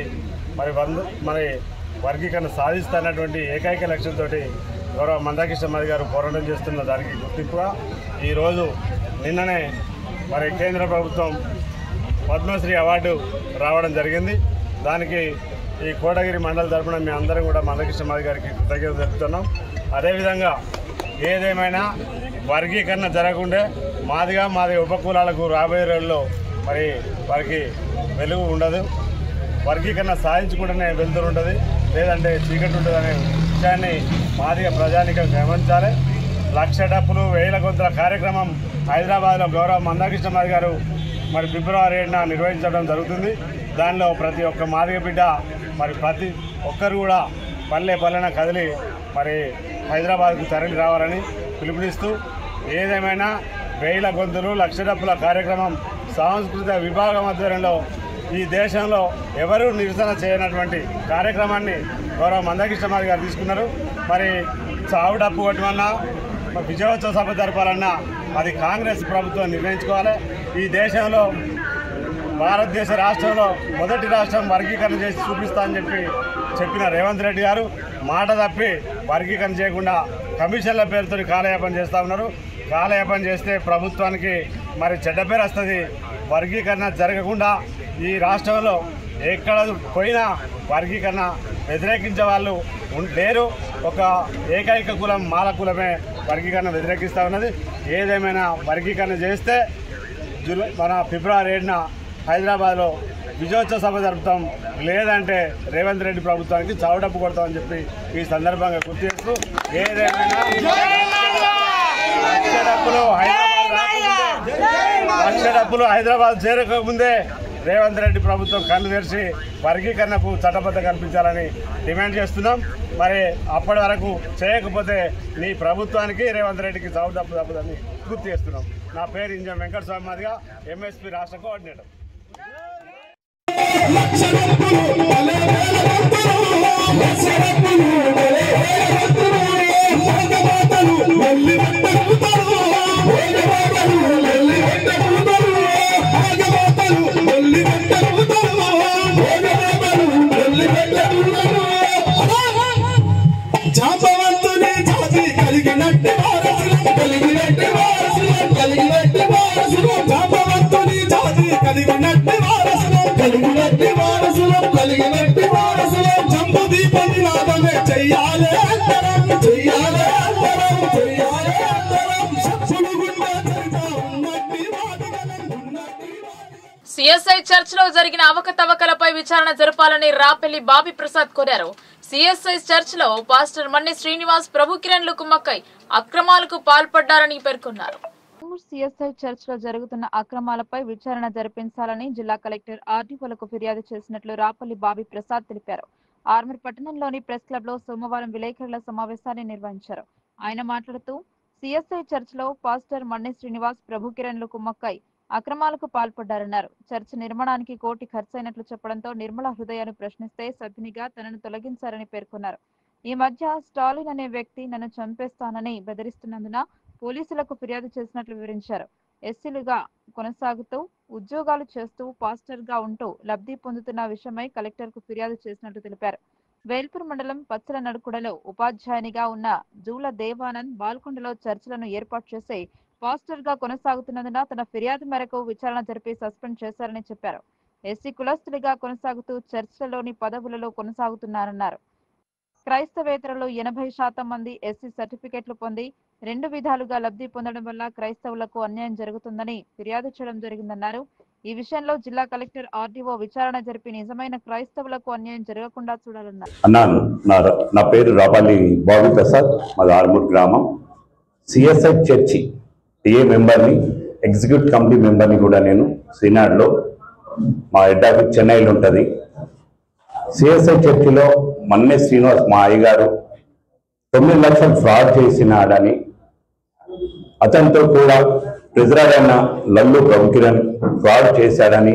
మరి వర్గీకరణ సాధిస్తున్నటువంటి ఏకైక లక్ష్యంతో గౌరవ మందకృష్ణ మాదిగ గారు పోరాటం చేస్తున్న దానికి గుర్తింపుగా ఈరోజు నిన్ననే మరి కేంద్ర ప్రభుత్వం పద్మశ్రీ అవార్డు రావడం జరిగింది. దానికి ఈ కోటగిరి మండల తరపున మేము అందరం కూడా మందకృష్ణ మాదిగ గారికి కృతజ్ఞతలు తెలుపుతున్నాం. అదేవిధంగా ఏదేమైనా వర్గీకరణ జరగకుండే మాదిగ ఉపకులాలకు రాబోయే రోజుల్లో మరి వారికి వెలుగు ఉండదు. వర్గీకరణ సాధించుకుంటేనే వెలుతురు ఉంటుంది, లేదంటే చీకటి ఉంటుంది అనే విషయాన్ని మాదిగ ప్రజానికం గమనించాలి. 1,00,000 డప్పులు 1000 గొంతుల కార్యక్రమం హైదరాబాద్లో గౌరవ మందకృష్ణ మాదిగ గారు మరి ఫిబ్రవరి 7న నిర్వహించడం జరుగుతుంది. దానిలో ప్రతి ఒక్క మాదిగ బిడ్డ మరి ప్రతి ఒక్కరు కూడా పల్లెన కదిలి మరి హైదరాబాద్కు తరలి రావాలని పిలుపునిస్తూ ఏదేమైనా 1000 గొంతులు 1,00,000 డప్పుల కార్యక్రమం సాంస్కృతిక విభాగం ఆధ్వర్యంలో ఈ దేశంలో ఎవరూ నిరసన చేయనటువంటి కార్యక్రమాన్ని గౌరవ మందకృష్ణ మాదిగ గారు తీసుకున్నారు. మరి చావు డప్పు కొట్టమన్నా విజయోత్సవ సభ జరపాలన్నా అది కాంగ్రెస్ ప్రభుత్వం నిర్ణయించుకోవాలి. ఈ దేశంలో భారతదేశ రాష్ట్రంలో మొదటి రాష్ట్రం వర్గీకరణ చేసి చూపిస్తా అని చెప్పిన రేవంత్ రెడ్డి గారు మాట తప్పి వర్గీకరణ చేయకుండా కమిషన్ల పేరుతో కాలయాపన చేస్తూ ఉన్నారు. కాలయాపన చేస్తే ప్రభుత్వానికి మరి చెడ్డ పేరు వస్తుంది. వర్గీకరణ జరగకుండా ఈ రాష్ట్రంలో ఎక్కడ పోయినా వర్గీకరణ వ్యతిరేకించే వాళ్ళు లేరు. ఒక ఏకైక కులం మాల కులమే వర్గీకరణ వ్యతిరేకిస్తూ ఉన్నది. ఏదేమైనా వర్గీకరణ చేస్తే మన ఫిబ్రవరి 7న హైదరాబాద్లో విజయోత్సవ సభ జరుపుతాం, లేదంటే రేవంత్ రెడ్డి ప్రభుత్వానికి చావుడప్పు కొడతామని చెప్పి ఈ సందర్భంగా గుర్తు చేస్తూ, ఏదేమైనా లక్ష డబ్బులు హైదరాబాద్ చేరకముందే రేవంత్ రెడ్డి ప్రభుత్వం కళ్ళు తెరిచి వర్గీకరణకు చట్టబద్ధ కల్పించాలని డిమాండ్ చేస్తున్నాం. మరి అప్పటి వరకు చేయకపోతే నీ ప్రభుత్వానికి రేవంత్ రెడ్డికి చావు తప్పదని గుర్తు చేస్తున్నాం. నా పేరు ఇంజన్ వెంకటస్వామి మాదిగా, ఎంఎస్పీ రాష్ట్ర కోఆర్డినేటర్. సిఎస్ఐ చర్చ్ లో జరిగిన అవకతవకలపై విచారణ జరపాలని రాపెల్లి బాబీ ప్రసాద్ కోరారు. సిఎస్ఐ చర్చ్ లో పాస్టర్ మన్ని శ్రీనివాస్, ప్రభు కిరణ్లు కుమ్మక్కై అక్రమాలకు పాల్పడ్డారని పేర్కొన్నారు. సిఎస్ఐ చర్చ్ లో జరుగుతున్న అక్రమాలపై విచారణ జరిపించాలని జిల్లా కలెక్టర్ ఆర్డీఓలకు ఫిర్యాదు చేసినట్లు రాపల్లి బాబీ ప్రసాద్ తెలిపారు. ఆర్మూర్ పట్టణంలోని ప్రెస్ క్లబ్ లో సోమవారం విలేకరుల సమావేశాన్ని నిర్వహించారు. ఆయన మాట్లాడుతూ సిఎస్ఐ చర్చ్ లో పాస్టర్ మన్ని శ్రీనివాస్, ప్రభు కిరణ్లు కుమ్మక్కై అక్రమాలకు పాల్పడ్డారన్నారు. చర్చ్ నిర్మాణానికి కోటి ఖర్చయినట్లు చెప్పడంతో నిర్మల హృదయాన్ని ప్రశ్నిస్తే సభ్యునిగా తనను తొలగించారని పేర్కొన్నారు. ఈ మధ్య స్టాలిన్ అనే వ్యక్తి నన్ను చంపేస్తానని బెదిరిస్తున్నందున పోలీసులకు ఫిర్యాదు చేసినట్లు వివరించారు. ఎస్సీలుగా కొనసాగుతూ ఉద్యోగాలు చేస్తూ పాస్టర్ గా ఉంటూ లబ్ధి పొందుతున్న విషయమై కలెక్టర్ కు ఫిర్యాదు చేసినట్లు తెలిపారు. వేల్పూర్ మండలం పచ్చల నడుకుడలో ఉపాధ్యాయునిగా ఉన్న జూల దేవానంద్ బాల్కొండలో చర్చలను ఏర్పాటు చేసి పాస్టర్ గా కొనసాగుతున్నందున తన ఫిర్యాదు మేరకు విచారణ జరిపి సస్పెండ్ చేశారని చెప్పారు. ఎస్సీ కులస్తులుగా కొనసాగుతూ చర్చలలోని పదవులలో కొనసాగుతున్నారన్నారు. క్రైస్తవేతరులు 80% మంది ఎస్సీ సర్టిఫికెట్లు పొంది 2 విధాలుగా లబ్ధి పొందడం వల్ల క్రైస్తవులకు అన్యాయం జరుగుతుందని ఫిర్యాదు చేయడం జరిగిందన్నారు. ఈ విషయంలో జిల్లా కలెక్టర్ ఆర్డీఓ విచారణ జరిపి నిజమైన క్రైస్తవులకు అన్యాయం జరగకుండా చూడాలన్నారు. నా పేరు రాపల్లి బాబీ ప్రసాద్, మాది ఆర్మూర్ గ్రామం. సిఎస్ఐ చర్చి టీఏ మెంబర్ని, ఎగ్జిక్యూటివ్ కమిటీ మెంబర్ని కూడా నేను శ్రీనాథ్లో, మా హెడ్ ఆఫీస్ చెన్నైలో ఉంటుంది. సిఎస్ఐ చర్చిలో మన్నే శ్రీనివాస్ మా అయ్యగారు 9 లక్షలు ఫ్రాడ్ చేసినాడని, అతనితో కూడా ట్రెజరర్ అయిన లల్లు ప్రభుకిరణ్ ఫ్రాడ్ చేశాడని,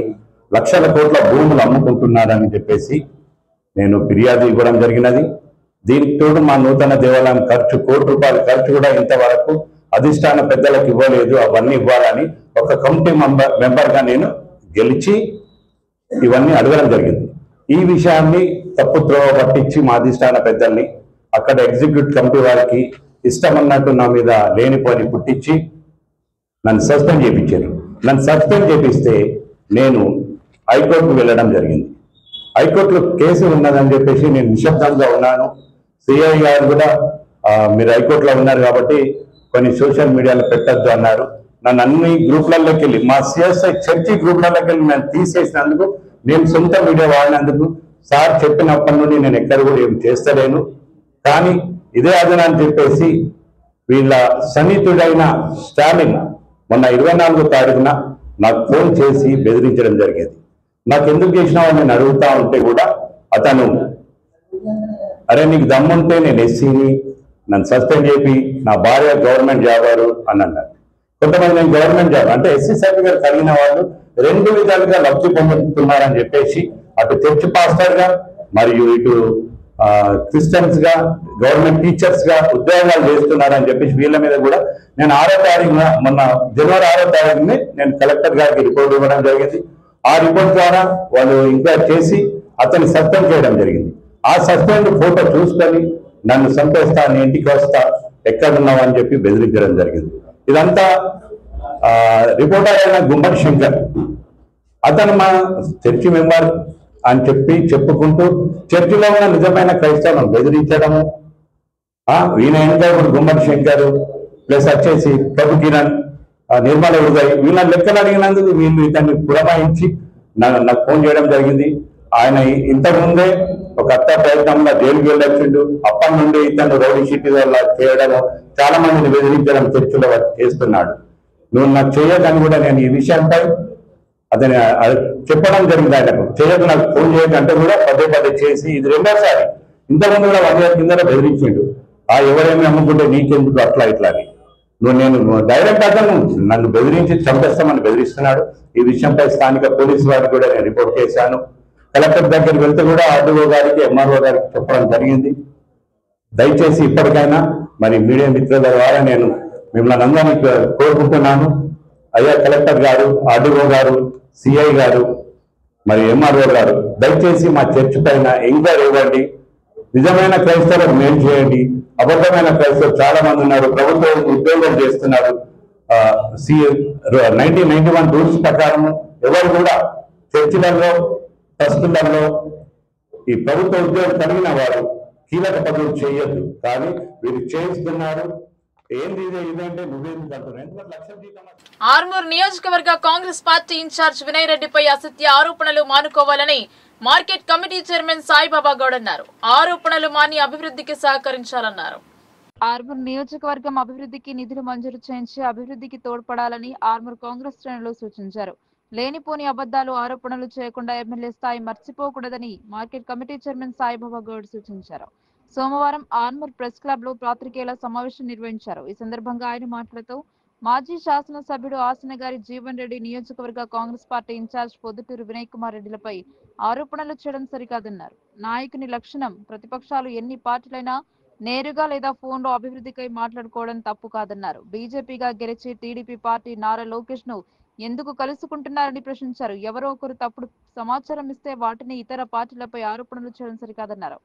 లక్షల కోట్ల భూములు అమ్ముకుంటున్నారని చెప్పేసి నేను ఫిర్యాదు ఇవ్వడం జరిగినది. దీనికి తోడు మా నూతన దేవాలయం ఖర్చు ₹1 కోటి ఖర్చు కూడా ఇంతవరకు అధిష్టాన పెద్దలకు ఇవ్వలేదు. అవన్నీ ఇవ్వాలని ఒక కమిటీ మెంబర్గా నేను గెలిచి ఇవన్నీ అడగడం జరిగింది. ఈ విషయాన్ని తప్పు త్రోవ పట్టించి మా అధిష్టాన పెద్దల్ని, అక్కడ ఎగ్జిక్యూటివ్ కమిటీ వారికి ఇష్టం అన్నట్టు నా మీద లేనిపోని పుట్టించి నన్ను సస్పెండ్ చేయించారు. నన్ను సస్పెండ్ చేపిస్తే నేను హైకోర్టుకు వెళ్ళడం జరిగింది. హైకోర్టులో కేసు ఉన్నదని చెప్పేసి నేను నిశ్శబ్దంగా ఉన్నాను. సిఐ గారు కూడా మీరు హైకోర్టులో ఉన్నారు కాబట్టి కొన్ని సోషల్ మీడియాలో పెట్టద్దు అన్నారు. నన్ను అన్ని గ్రూప్లలోకి వెళ్ళి, మా సిఎస్ఐ చర్చి గ్రూప్లలోకి వెళ్ళి నన్ను తీసేసినందుకు, నేను సొంత మీడియా వాడినందుకు సార్ చెప్పినప్పటి నుండి నేను ఎక్కడ కూడా ఏం చేస్తలేను. కానీ ఇదే అదనని చెప్పేసి వీళ్ళ సన్నిహితుడైన స్టాలిన్ మొన్న 24వ తారీఖున నాకు ఫోన్ చేసి బెదిరించడం జరిగేది. నాకు ఎందుకు చేసినావని నేను అడుగుతా ఉంటే కూడా అతను, అరే నీకు దమ్ముంటే నేను ఎస్సీని, నన్ను సస్పెండ్ చేపి, నా భార్య గవర్నమెంట్ జాబారు అని అన్నారు. కొంతమంది నేను గవర్నమెంట్ జాబ్ అంటే ఎస్సీ సర్టిఫికేట్ కలిగిన వాళ్ళు 2 విధాలుగా లబ్ధి పొందుతున్నారని చెప్పేసి అటు చర్చ్ పాస్టర్ గా మరియు ఇటు క్రిస్టియన్స్ గా, గవర్నమెంట్ టీచర్స్ గా ఉద్యోగాలు చేస్తున్నారని చెప్పేసి వీళ్ళ మీద కూడా నేను 6వ తారీఖున, మొన్న జనవరి 6వ తారీఖుని నేను కలెక్టర్ గారికి రిపోర్ట్ ఇవ్వడం జరిగింది. ఆ రిపోర్ట్ ద్వారా వాళ్ళు ఎంక్వైరీ చేసి అతన్ని సస్పెండ్ చేయడం జరిగింది. ఆ సస్పెండ్ ఫోటో చూసుకొని నన్ను చంపేస్తా, నీ ఇంటికి వస్తా, ఎక్కడున్నావు అని చెప్పి బెదిరించడం జరిగింది. ఇదంతా రిపోర్టర్ అయిన గుమ్మడి శంకర్, అతను మా చర్చి మెంబర్, అని చెప్పుకుంటూ చర్చిలో ఉన్న నిజమైన క్రైస్తవులను బెదిరించడము, ఈయన ఇంకా ఇప్పుడు గుమ్మడి శంకర్ ప్లస్ వచ్చేసి ప్రభు కిరణ్, నిర్మల ఉదయ్, వీళ్ళ లెక్కలు అడిగినందుకు వీళ్ళు ఇతన్ని పురమాయించి నాకు ఫోన్ చేయడం జరిగింది. ఆయన ఇంతకుముందే ఒక హత్య ప్రయత్నంలో జైలుకి వెళ్ళొచ్చిండు. అప్పటి నుండి ఇతను రౌడీ షీట్ చేయడము, చాలా మందిని బెదిరించడం చర్చిలో చేస్తున్నాడు. నువ్వు నాకు చేయదని కూడా నేను ఈ విషయంపై అతని చెప్పడం జరిగింది. ఆయనకు చేయకు, నాకు ఫోన్ చేయకంటే కూడా పదే చేసి ఇది రెండోసారి. ఇంతకుముందు కూడా 1 year కింద బెదిరించిండు. ఎవరేమి అమ్ముకుంటే నీకెందుకు అట్లా ఇట్లా అని. నేను డైరెక్ట్ అతను నన్ను బెదిరించి చంపేస్తామని బెదిరిస్తున్నాడు. ఈ విషయంపై స్థానిక పోలీసు వారికి కూడా నేను రిపోర్ట్ చేశాను. కలెక్టర్ దగ్గరికి వెళ్తే కూడా ఆర్డీఓ గారికి, ఎంఆర్ఓ గారికి చెప్పడం జరిగింది. దయచేసి ఇప్పటికైనా మరి మీడియా మిత్రుల ద్వారా నేను మిమ్మల్ని అందరినీ కోరుకుంటున్నాను. అయ్యా కలెక్టర్ గారు, ఆర్డీఓ గారు, సిఐ గారు, మరి ఎంఆర్ఓ గారు, దయచేసి మా చర్చ్ పైన ఎంక్వైరీ ఇవ్వండి. నిజమైన క్రైస్తవులకు మేలు చేయండి. అబద్ధమైన క్రైస్తవులు చాలా మంది ఉన్నారు, ప్రభుత్వ ఉద్యోగం చేస్తున్నారు. 1991 రూల్స్ ప్రకారం ఎవరు కూడా చర్చిలలో, ట్రస్టులలో ఈ ప్రభుత్వ ఉద్యోగం కలిగిన వారు కీలక పదవులు చేయొద్దు. కానీ వీరు చేయిస్తున్నారు. ఏంది ఇదంటే నువ్వేందుకు అంటున్నారు? 2 లక్షల జీతం. ఆర్మూర్ నియోజకవర్గ కాంగ్రెస్ పార్టీ ఇన్ఛార్జ్ వినయ్ రెడ్డిపై అసత్య ఆరోపణలు మానుకోవాలని market committee chairman Saibaba Goud అన్నారు. ఆరోపణలు మాని అభివృద్ధికి సహకరించాలన్నారు. ఆర్మూర్ నియోజకవర్గం అభివృద్ధికి నిధులు మంజూరు చేయించి అభివృద్ధికి తోడ్పడాలని ఆర్మూర్ కాంగ్రెస్ శ్రేణులు సూచించారు. లేనిపోని అబద్దాలు, ఆరోపణలు చేయకుండా ఎమ్మెల్యే స్థాయి మర్చిపోకూడదని market committee chairman Saibaba Goud సూచించారు. సోమవారం ఆర్మూర్ ప్రెస్ క్లబ్ లో పాత్రికేయుల సమావేశం నిర్వహించారు. ఈ సందర్భంగా ఆయన మాట్లాడుతూ మాజీ శాసనసభ్యుడు ఆసనగారి జీవన్ రెడ్డి నియోజకవర్గ కాంగ్రెస్ పార్టీ ఇన్ఛార్జ్ పొద్దుటూరు వినయ్ కుమార్ రెడ్డిలపై ఆరోపణలు చేయడం సరికాదన్నారు. నాయకుని లక్షణం ప్రతిపక్షాలు ఎన్ని పార్టీలైనా నేరుగా లేదా ఫోన్లో అభివృద్ధికై మాట్లాడుకోవడం తప్పు కాదన్నారు. బీజేపీగా గెలిచి టీడీపీ పార్టీ నారా లోకేష్ ను ఎందుకు కలుసుకుంటున్నారని ప్రశ్నించారు. ఎవరో ఒకరు తప్పుడు సమాచారం ఇస్తే వాటిని ఇతర పార్టీలపై ఆరోపణలు చేయడం సరికాదన్నారు.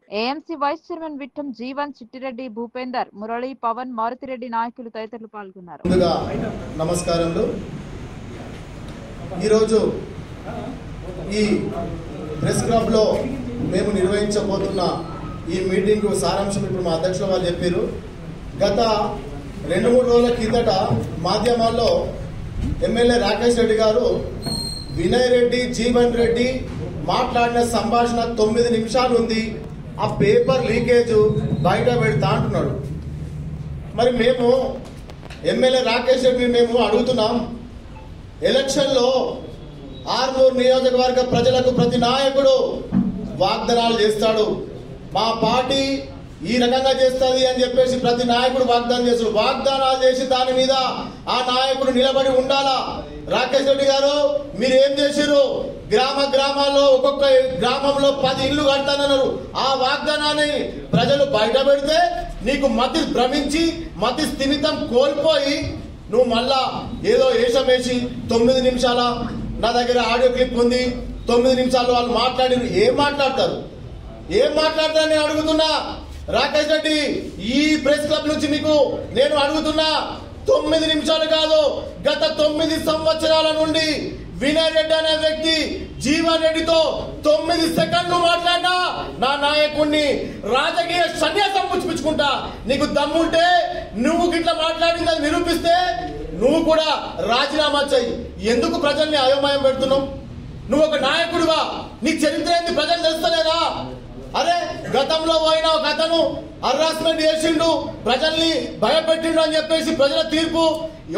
AMC vice chairman Vittam Jeevan, Chittireddy, Bhupender, Murali, Pavan, Maruthireddy నాయకులు తదితరులు పాల్గొన్నారు. నమస్కారములు. ఈరోజు ఈ ప్రెస్ క్లబ్ లో మేము నిర్వహించబోతున్న ఈ మీటింగ్ సారాంశం ఇప్పుడు మా అధ్యక్షుల వారు చెప్పారు. గత 2-3 రోజుల కిందట మాధ్యమాల్లో ఎమ్మెల్యే రాకేష్ రెడ్డి గారు వినయ్ రెడ్డి, జీవన్ రెడ్డి మాట్లాడిన సంభాషణ 9 నిమిషాలు ఉంది, ఆ పేపర్ లీకేజ్ బయట పెడతా అంటున్నాడు. మరి మేము ఎమ్మెల్యే రాకేష్ రెడ్డి మేము అడుగుతున్నాం, ఎలక్షన్లో ఆర్మూర్ నియోజకవర్గ ప్రజలకు ప్రతి నాయకుడు వాగ్దానాలు చేస్తాడు. మా పార్టీ ఈ రకంగా చేస్తుంది అని చెప్పేసి ప్రతి నాయకుడు వాగ్దానం చేస్తాడు. వాగ్దానాలు చేసి దాని మీద ఆ నాయకుడు నిలబడి ఉండాలా. రాకేష్ రెడ్డి గారు మీరు ఏం చేశారు? గ్రామాల్లో ఒక్కొక్క గ్రామంలో 10 ఇళ్లు కడతానన్నారు. ఆ వాగ్దానాన్ని ప్రజలు బయట పెడితే నీకు మతి భ్రమించి మతి స్థిమితం కోల్పోయి నువ్వు మళ్ళా ఏదో వేషం వేసి 9 నిమిషాల నా దగ్గర ఆడియో క్లిప్ ఉంది, 9 నిమిషాలు వాళ్ళు మాట్లాడి ఏం మాట్లాడతారు నేను అడుగుతున్నా. రాకేష్ రెడ్డి ఈ ప్రెస్ క్లబ్ నుంచి మీకు నేను అడుగుతున్నా, 9 నిమిషాలు కాదు, గత 9 సంవత్సరాల నుండి వినయ్ రెడ్డి అనే వ్యక్తి జీవన్ రెడ్డితో 9 సెకండ్లు మాట్లాడినా నా నాయకుడిని రాజకీయ సన్యాసం పుచ్చుకుంటా. నీకు దమ్ముంటే నువ్వు గిట్లా మాట్లాడిందని నిరూపిస్తే నువ్వు కూడా రాజీనామా చెయ్యి. ఎందుకు ప్రజల్ని అయోమయం పెడుతున్నావు? నువ్వు ఒక నాయకుడివా, నీ చరిత్ర ఏంది ప్రజలు తెలుస్తలేదా? అరే గతంలో పోయిన ఒక అతను హరాస్మెంట్ చేసిండు, ప్రజల్ని భయపెట్టిండు అని చెప్పేసి ప్రజల తీర్పు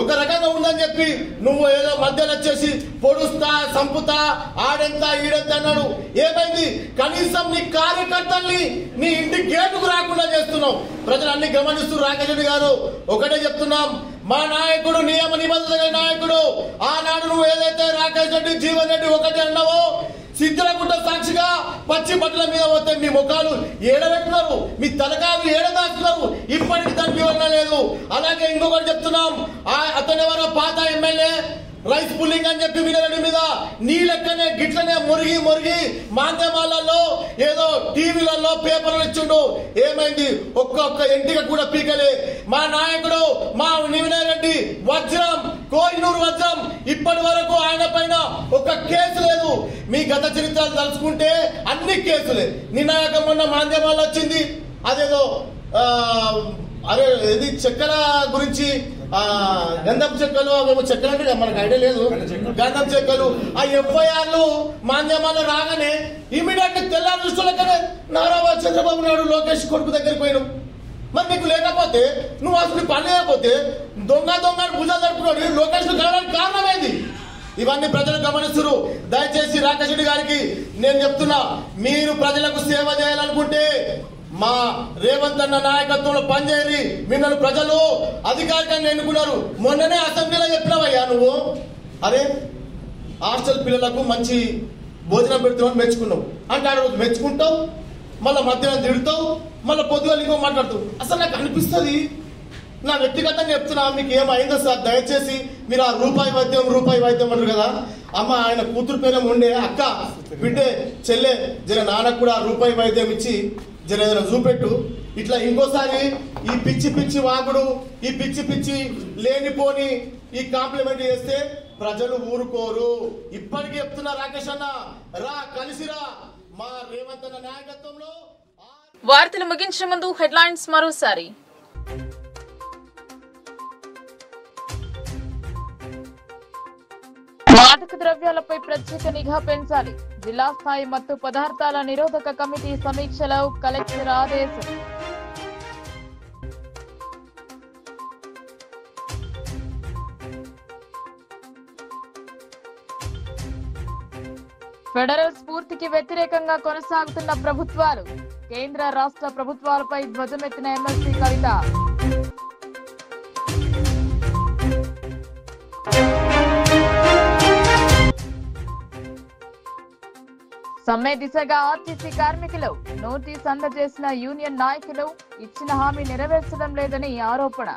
ఒక రకంగా ఉందని చెప్పి నువ్వు ఏదో మధ్యలో వచ్చేసి పొడుస్తా, సంపుతా, ఆడెంత ఈడెంత అన్నాడు. ఏమైంది? కనీసం నీ కార్యకర్తల్ని నీ ఇంటి గేటుకు రాకుండా చేస్తున్నావు. ప్రజలు అన్ని గమనిస్తూ రాకేష్ రెడ్డి గారు ఒకటే చెప్తున్నాం, మా నాయకుడు నియమ నిబంధనల నాయకుడు. ఆనాడు నువ్వు ఏదైతే రాకేష్ రెడ్డి, జీవన్ రెడ్డి ఒకటి అన్నావో, సిద్ధులగుట్ట సాక్షిగా పచ్చి బట్టల మీద పోతే మీ ముఖాలు ఏడబెట్టున్నారు, మీ తలకాలు ఏడదాస్తున్నారు. ఇప్పటికి దానికి వివరణ లేదు. అలాగే ఇంకొకటి చెప్తున్నాం, అతను ఎవరో పాత ఎమ్మెల్యే రైస్ పుల్లింగ్ అని చెప్పి వినరెడ్డి మీద నీ లెక్కనే గిట్లనే మురిగి మాధ్యమాలలో ఏదో టీవీలలో పేపర్లు ఇచ్చిండు. ఏమైంది? ఒక్కొక్క ఎంటిక కూడా పీకలే. మా నాయకుడు మా వినయ్ రెడ్డి వజ్రం కోహినూరు వజ్రం ఇప్పటి వరకు ఆయన పైన ఒక కేసు లేదు. మీ గత చరిత్రలు తలుచుకుంటే అన్ని కేసులే. నిన్న మొన్న మాధ్యమాల్లో వచ్చింది అదేదో అరే ఇది చెక్కల గురించి గంధం చెక్కలు అవేమో చెక్కలు అంటే మనకు ఐడియా లేదు. గంధం చెక్కలు ఆ ఎఫ్ఐఆర్లు మాధ్యమాల్లో రాగానే ఇమీడియట్ తెల్లారి దృష్టిలోనే నారా చంద్రబాబు నాయుడు లోకేష్ కొడుకు దగ్గరికి పోయినావు. మరి నీకు లేకపోతే నువ్వు అసలు పని లేకపోతే దొంగ భుజాలు జరుపుకోండి లోకేష్ కావడానికి కారణమేంది? ఇవన్నీ ప్రజలు గమనిస్తున్నారు. దయచేసి రాకేష్ రెడ్డి గారికి నేను చెప్తున్నా, మీరు ప్రజలకు సేవ చేయాలనుకుంటే మా రేవంత్ అన్న నాయకత్వంలో పనిచేయరి. మిమ్మల్ని ప్రజలు అధికారికంగా ఎన్నుకున్నారు. మొన్ననే అసెంబ్లీలో చెప్పినావయ్యా నువ్వు, అరే హాస్టల్ పిల్లలకు మంచి భోజనం పెడుతున్నావు మెచ్చుకున్నావు అంటే రోజు మెచ్చుకుంటావు, మళ్ళీ మధ్యాహ్నం తిడుతావు, మళ్ళీ పొద్దుగా ఇంకో మాట్లాడుతావు. అసలు నాకు అనిపిస్తుంది, నా వ్యక్తిగతంగా చెప్తున్నా, మీకు ఏమైందో సార్ దయచేసి మీరు ఆ రూపాయి వైద్యం అంటారు కదా, అమ్మ ఆయన కూతురు పేరు ఉండే అక్క బిడ్డే చెల్లె జర నాన్నకు కూడా రూపాయి వైద్యం ఇచ్చి జర ఏదైనా చూపెట్టు. ఇట్లా ఇంకోసారి ఈ పిచ్చి వాగుడు, ఈ పిచ్చి లేనిపోని ఈ కాంప్లిమెంట్ చేస్తే ప్రజలు ఊరుకోరు. ఇప్పటికీ చెప్తున్నా రాకేష్ అన్న, రా కలిసిరా మా రేవంత్ అన్న నాయకత్వంలో. వార్తలు ముగించే ముందు హెడ్లైన్స్ మరోసారి. మాదక ద్రవ్యాలపై ప్రత్యేక నిఘా పెంచాలి. జిల్లా స్థాయి మత్తు పదార్థాల నిరోధక కమిటీ సమీక్షలో కలెక్టర్ ఆదేశం. ఫెడరల్ స్ఫూర్తికి వ్యతిరేకంగా కొనసాగుతున్న ప్రభుత్వాలు, కేంద్ర రాష్ట్ర ప్రభుత్వాలపై ధ్వజమెత్తిన ఎమ్మెల్సీ కవిత. సమ్మె దిశగా ఆర్టీసీ కార్మికులు నోటీస్ అందజేసిన యూనియన్ నాయకులు ఇచ్చిన హామీ నెరవేర్చడం లేదని ఆరోపణ.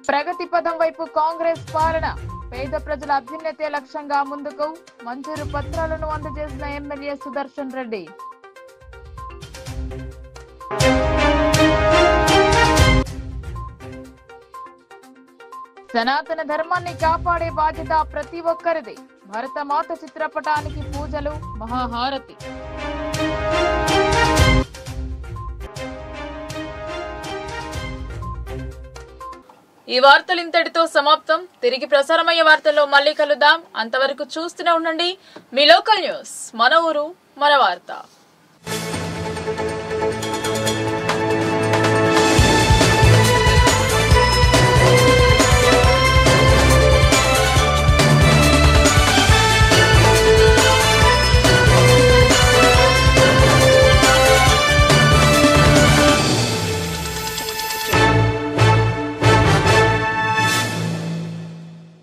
ప్రగతి పథం వైపు కాంగ్రెస్ పాలన, పేద ప్రజల అభ్యున్నతే లక్ష్యంగా ముందుకు మంజూరు పత్రాలను అందజేసిన ఎమ్మెల్యే సుదర్శన్ రెడ్డి. సనాతన ధర్మాన్ని కాపాడే బాధ్యత ప్రతి ఒక్కరిది. భరతమాత చిత్రపటానికి పూజలు, మహాహారతి. ఈ వార్తలు ఇంతటితో సమాప్తం. తిరిగి ప్రసారమయ్యే వార్తల్లో మళ్ళీ కలుద్దాం. అంతవరకు చూస్తూనే ఉండండి మీ లోకల్ న్యూస్. మన ఊరు మన వార్త.